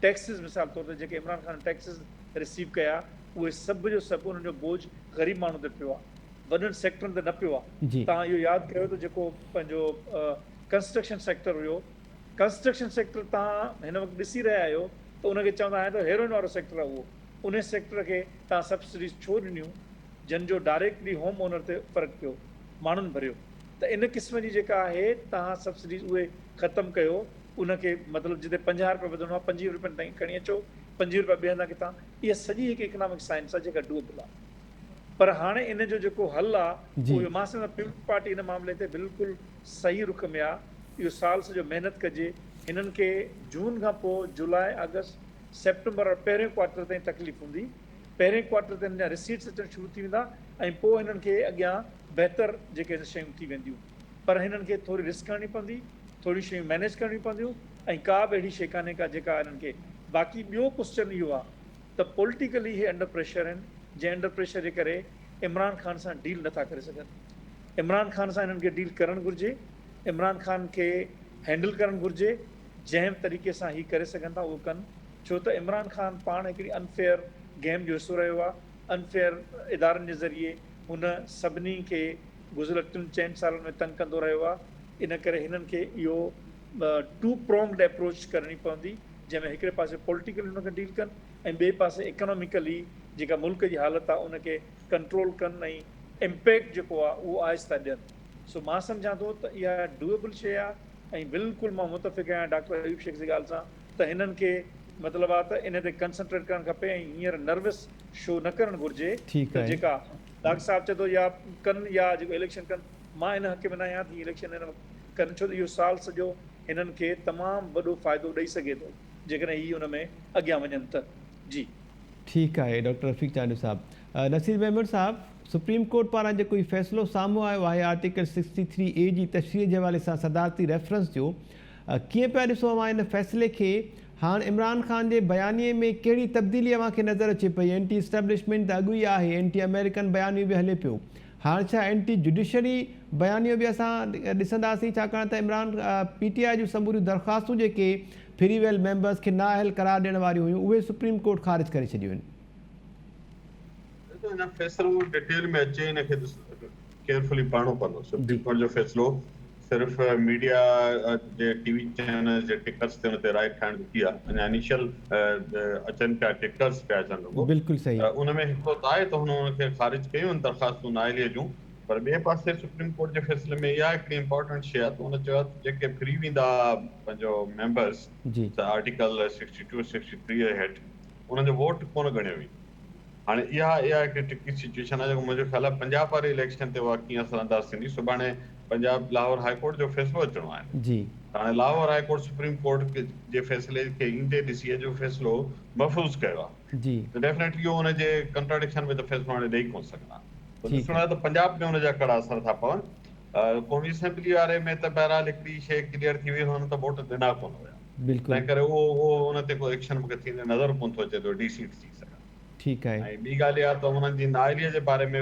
D: टैक्सिस, मिसाल तौर ते जेके इमरान ख़ान टैक्सिस रिसीव कया, उहे सभु जो सभु उन्हनि जो बोझ ग़रीब माण्हू ते पियो आहे। वॾनि सेक्टरनि ते न पियो आहे।
A: जी।
D: तव्हां इहो यादि कयो त जेको पंहिंजो कंस्ट्रक्शन सेक्टर हुयो, कंस्ट्रक्शन सेक्टर तव्हां हिन वक़्तु ॾिसी रहिया आहियो त उनखे चवंदा आहियो त हेरोइन वारो सेक्टर आहे उहो, उन सेक्टर खे तव्हां सब्सिडीज़ छो ॾिनियूं, जंहिंजो डायरेक्टली होम ओनर ते फ़र्क़ु पियो, माण्हुनि भरियो। त इन क़िस्म जी जेका आहे तव्हां सब्सिडीज़ उहे ख़तमु कयो, उनखे मतिलबु जिते 50 रुपया विधणो आहे 25 रुपयनि ताईं खणी अचो, 25 रुपया ॿिए हंधा किथां। इहा सॼी हिकु इकनॉमिक साइंस आहे जेका डूएबल आहे। पर हाणे इन जो जेको हल आहे
A: जी।
D: उहो मां सम्झां पीपल्स पार्टी इन मामले ते बिल्कुलु सही रुख में आहे। इहो साल सॼो महिनत कजे, हिननि खे जून खां पोइ जुलाई अगस्त सेप्टेंबर और पहिरें क्वार्टर ताईं तकलीफ़ हूंदी। पहिरें क्वार्टर ते हिन जा रिसीट्स अचणु शुरू थी वेंदा ऐं पोइ हिननि खे अॻियां बहितर जेके शयूं थी वेंदियूं। पर हिननि खे थोरी रिस्क करणी पवंदी, थोरी शयूं मैनेज करणी पवंदियूं ऐं का बि अहिड़ी शइ कान्हे का जेका हिननि खे। बाक़ी ॿियो क्वेश्चन इहो आहे त पॉलिटिकली इहे अंडर प्रेशर आहिनि, जंहिं अंडर प्रेशर जे करे इमरान ख़ान सां डील नथा करे सघनि। इमरान ख़ान सां हिननि खे डील करणु घुरिजे, इमरान ख़ान खे हैंडल करणु घुरिजे, जंहिं तरीक़े सां ही करे सघनि था उहो कनि। छो त इमरान ख़ान पाण हिकिड़ी अनफेयर गेम जो हिसो रहियो आहे, अनफेयर इदारनि जे ज़रिए हुन सभिनी खे गुज़िरियल 3-4 सालनि में तंग कंदो रहियो आहे। इन करे हिननि खे इहो 2 pronged अप्रोच करणी पवंदी, जंहिंमें हिकिड़े पासे पॉलिटिकली हुनखे डील कनि ऐं ॿिए पासे इकोनॉमिकली जेका मुल्क जी हालत आहे उनखे कंट्रोल कनि ऐं इम्पैक्ट जेको आहे उहो आहिस्ता ॾियनि। सो मां सम्झां थो त इहा डूएबल शइ आहे ऐं बिल्कुलु मां मुतफ़िक़ आहियां डॉक्टर अयूब शेख जी ॻाल्हि सां त हिननि खे मतिलबु आहे त इन ते कंसंट्रेट करणु खपे ऐं हींअर नर्वस शो न करणु घुरिजे त जेका डॉक्टर साहिबु चए थो या कनि या जेको इलेक्शन कनि। मां इन हक़ में न आहियां त इलेक्शन हिन वक़्तु कनि, छो त इहो साल सॼो हिननि खे तमामु वॾो फ़ाइदो ॾेई सघे थो जेकॾहिं हीअ हुन में अॻियां वञनि त। जी
A: ठीकु आहे डॉक्टर रफ़ीक चांडू साहब। नसीर मेमन साहब, सुप्रीम कोर्ट पारां जेको ही फ़ैसिलो साम्हूं आयो आहे आर्टिकल 63A जी तशरीह जे हवाले सां सदारती रेफरेंस जो, कीअं पिया ॾिसो अवां इन फ़ैसिले खे? हाणे इमरान ख़ान जे बयानीअ में कहिड़ी तब्दीली अव्हांखे नज़र अचे पई? एंटी इस्टेब्लिशमेंट त अॻु ई आहे, एंटी अमेरिकन बयानियूं बि हले पियो, हाणे छा एंटी जुडिशरी बयानियूं बि असां ॾिसंदासीं? छाकाणि त इमरान PTI जूं समूरियूं दरख़्वास्तूं जेके फ्री वेल मेंबर्स खे नाअहल करार ॾियण वारियूं हुयूं उहे सुप्रीम कोर्ट ख़ारिज करे छॾियूं आहिनि।
B: हिन फ़ैसिलो डिटेल में अचे, हिनखे केयरफुली पढ़णो पवंदो। सुप्रीम कोर्ट जो फ़ैसिलो सिर्फ़ मीडिया जे टीवी चैनल जे टिकर्स ते हुन ते राय ठाहिण ॾुखी आहे। अञा इनिशियल अचनि पिया टिकर्स पिया अचनि रुॻो,
A: बिल्कुलु सही।
B: उन में हिकिड़ो त आहे त हुनखे ख़ारिज कयूं आहिनि दरख़्वास्तूं नाअहलीअ जूं। पर ॿिए पासे सुप्रीम कोर्ट जे फ़ैसिले में इहा हिकिड़ी इंपॉर्टेंट शइ आहे त हुन चयो आहे जेके फ्री वेंदा पंहिंजो मेंबर्स आर्टिकल 62-63 जे हेठि, उन्हनि जो वोट कोन ॻणियो वेंदो। हाणे इहा हिकिड़ी ट्रिकी सिचुएशन आहे जेको मुंहिंजो ख़्यालु आहे पंजाब वारे इलेक्शन ते उहा कीअं असरअंदाज़ थींदी। सुभाणे पंजाब लाहौर हाई कोर्ट जो फ़ैसिलो अचिणो आहे
A: जी।
B: हाणे Lahore high court supreme court जे फ़ैसिले खे ईंदे ॾिसी जो फ़ैसिलो महफ़ूज़ कयो आहे
A: जी,
B: त डेफिनेटली इहो हुनजे कंट्राडिक्शन में त फ़ैसिलो हाणे ॾेई कोन सघंदा। ॾिसणो आहे त पंजाब में हुनजा कड़ा असर था पवनि। क़ौमी असेंबली वारे में त बहरहाल हिकिड़ी शइ क्लियर थी वई, हुननि त वोट ॾिना कोन हुया, तंहिं करे उहो हुन ते को एक्शन मूंखे थींदे नज़र कोन थो अचे तो डी सीट थी सघे।
A: ठीकु आहे।
B: ऐं ॿी ॻाल्हि इहा त हुननि जी नाअहलीअ जे बारे में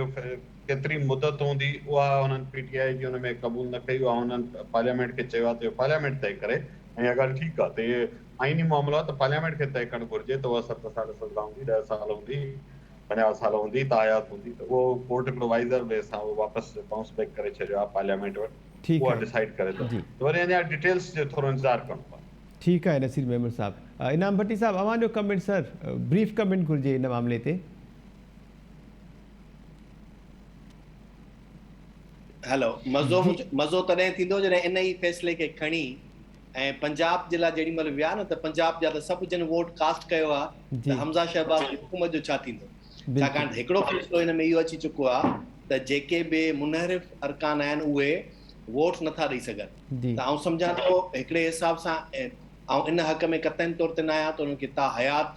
B: केतिरी मुदत हूंदी उहा हुननि PTI जी हुन में क़बूल न कई आहे। हुननि पार्लियामेंट खे चयो आहे त इहो पार्लियामेंट तय करे, ऐं इहा ॻाल्हि ठीकु आहे त इहे आइनी मामिलो आहे त पार्लियामेंट खे तय करणु घुरिजे त उहा 7 साल सज़ा हूंदी, 10 साल हूंदी, 50 साल हूंदी, तायात हूंदी, त उहो कोर्ट हिकिड़ो वाइज़र वे सां उहो वापसि बाउंस बैक करे छॾियो आहे पार्लियामेंट वटि, उहा डिसाइड करे थो। त वरी अञा डिटेल्स जो थोरो इंतज़ारु करिणो आहे।
A: ठीकु आहे नसीर मेमन साहब। इनाम भट्टी साहब, अव्हांजो कमेंट सर, ब्रीफ कमेंट घुरिजे हिन मामले ते।
C: हेलो, मज़ो तॾहिं थींदो जॾहिं इन ई फ़ैसिले खे खणी ऐं पंजाब जे लाइ जेॾी महिल विया न त पंजाब जा त सभु जन वोट कास्ट कयो आहे त हमज़ा शहबाज़ जी हुकूमत जो छा थींदो। छाकाणि त हिकिड़ो फ़ैसिलो हिन में इहो अची चुको आहे त जेके बि मुनहरिफ़ अरकान आहिनि उहे वोट नथा ॾेई सघनि। त आउं सम्झां थो हिकिड़े हिसाब सां ऐं इन हक़ में क़तई तौर ते न आहियां त उनखे ता हयात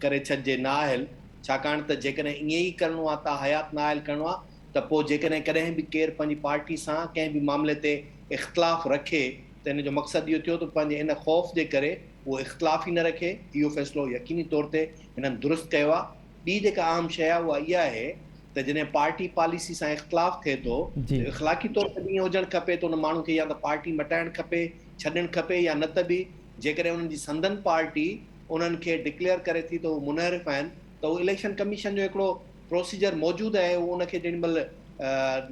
C: करे छॾिजे नाअहल, छाकाणि त जेकॾहिं ईअं ई करिणो आहे ता हयात नाअहल करिणो आहे त पोइ जेकॾहिं कॾहिं बि केरु पंहिंजी पार्टी सां कंहिं बि मामले ते इख़्तिलाफ़ रखे त इन जो मक़सदु इहो थियो त पंहिंजे इन ख़ौफ़ जे करे उहो इख़्तिलाफ़ ई न रखे। इहो फ़ैसिलो यकीनी तौर ते हिननि दुरुस्त कयो आहे। ॿी जेका आम शइ आहे उहा इहा आहे त जॾहिं पार्टी पॉलिसी सां इख़्तिलाफ़ थिए थो त इख़लाक़ी तौर ते ईअं हुजणु खपे त उन माण्हू खे या त पार्टी मटाइणु खपे, छॾणु खपे, या न त बि जेकॾहिं उन्हनि जी संदन पार्टी उन्हनि खे डिक्लेयर करे थी त उहे मुनहरिफ़ आहिनि त उहो इलेक्शन कमीशन जो हिकिड़ो प्रोसीजर मौजूदु आहे उहो उनखे जेॾी महिल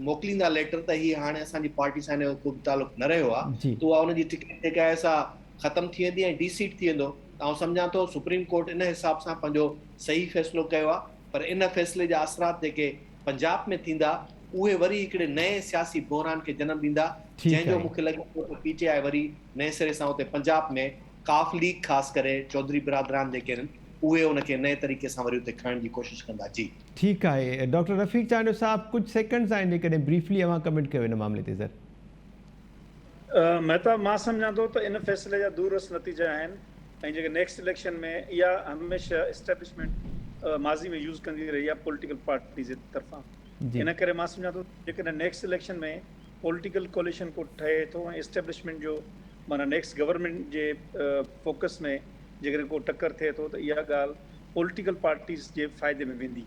C: मोकिलींदा लेटर त हीअ हाणे असांजी पार्टी सां हिन जो को बि तालुक़ु न रहियो आहे
A: जी।
C: त उहा उनजी टिकट जेका आहे सा ख़तमु थी वेंदी ऐं डीसीट थी वेंदो। ऐं सम्झां थो सुप्रीम कोर्ट इन हिसाब सां पंहिंजो सही फ़ैसिलो कयो आहे, पर इन फ़ैसिले जा असरात जेके पंजाब में थींदा उहे वरी हिकिड़े नए सियासी बहरान खे जनम ॾींदा,
A: ठीकु
C: जंहिंजो
A: आहे।
C: मूंखे लॻे थो त PTI वरी नए सिरे सां उते पंजाब में काफ लीग ख़ासि करे चौधरी बिरादरान जेके आहिनि उहे उनखे नए तरीक़े सां वरी उते खणण जी कोशिशि कंदा। जी
A: ठीकु आहे। डॉक्टर रफ़ीक चांडो साहब कुझु सेकंड्स आहिनि जेकॾहिं ब्रीफली अवां कमेंट कयो हिन मामले ते सर।
D: महताब मां सम्झां थो त इन फ़ैसिले जा दूरस नतीजा आहिनि ऐं जेके नेक्स्ट इलेक्शन में इहा हमेशह एस्टेब्लिशमेंट माज़ी में यूज़ कंदी रही आहे पॉलिटिकल पार्टी जे तरफ़ां। इन करे मां सम्झां थो जेकॾहिं नेक्स्ट इलेक्शन में पॉलिटिकल कोलिशन को ठहे थो ऐं एस्टेब्लिशमेंट जो माना नेक्स्ट गवर्नमेंट जे फोकस में जेकॾहिं को टक्कर थिए थो त इहा ॻाल्हि पॉलिटिकल पार्टीज़ जे फ़ाइदे में वेंदी।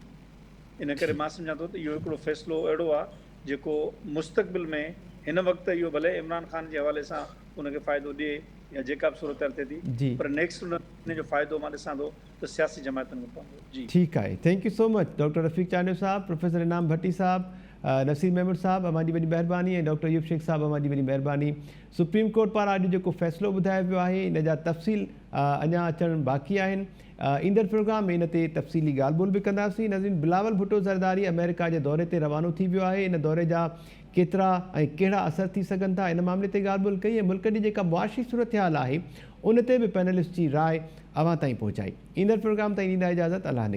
D: इन करे मां सम्झां थो त इहो हिकिड़ो फ़ैसिलो अहिड़ो आहे जेको मुस्तक़बिल में हिन वक़्तु इहो भले इमरान ख़ान जे हवाले सां उनखे फ़ाइदो ॾिए या जेका बि सूरत थिए थी, पर नेक्स्ट उन जो फ़ाइदो मां ॾिसां थो त सियासी जमायतुनि में पवंदो। जी
A: ठीकु आहे। Thank you so much doctor Rafiq Chandio Sahib, professor Inam Bhatti साहब, नसीर महमूद साहब अमां जी वॾी महिरबानी ऐं डॉक्टर यूब शेख साहब अमां जी वॾी महिरबानी। सुप्रीम कोर्ट पारां अॼु जेको फ़ैसिलो ॿुधायो वियो आहे इन जा तफ़सील अञा अचणु बाक़ी आहिनि। ईंदड़ प्रोग्राम में इन ते तफ़सीली ॻाल्हि ॿोल बि कंदासीं। नज़ीन बिलावल भुट्टो ज़रदारी अमेरिका जे दौरे ते रवानो थी वियो आहे। इन दौरे जा केतिरा ऐं कहिड़ा असर थी सघनि था इन मामले ते ॻाल्हि ॿोल कई ऐं मुल्क जी जेका मुआशी सूरत हाल आहे उन ते बि पैनलिस्ट जी राय अवां ताईं पहुचाई। ईंदड़ प्रोग्राम ताईं ॾींदा इजाज़त। अलाह निगहबान।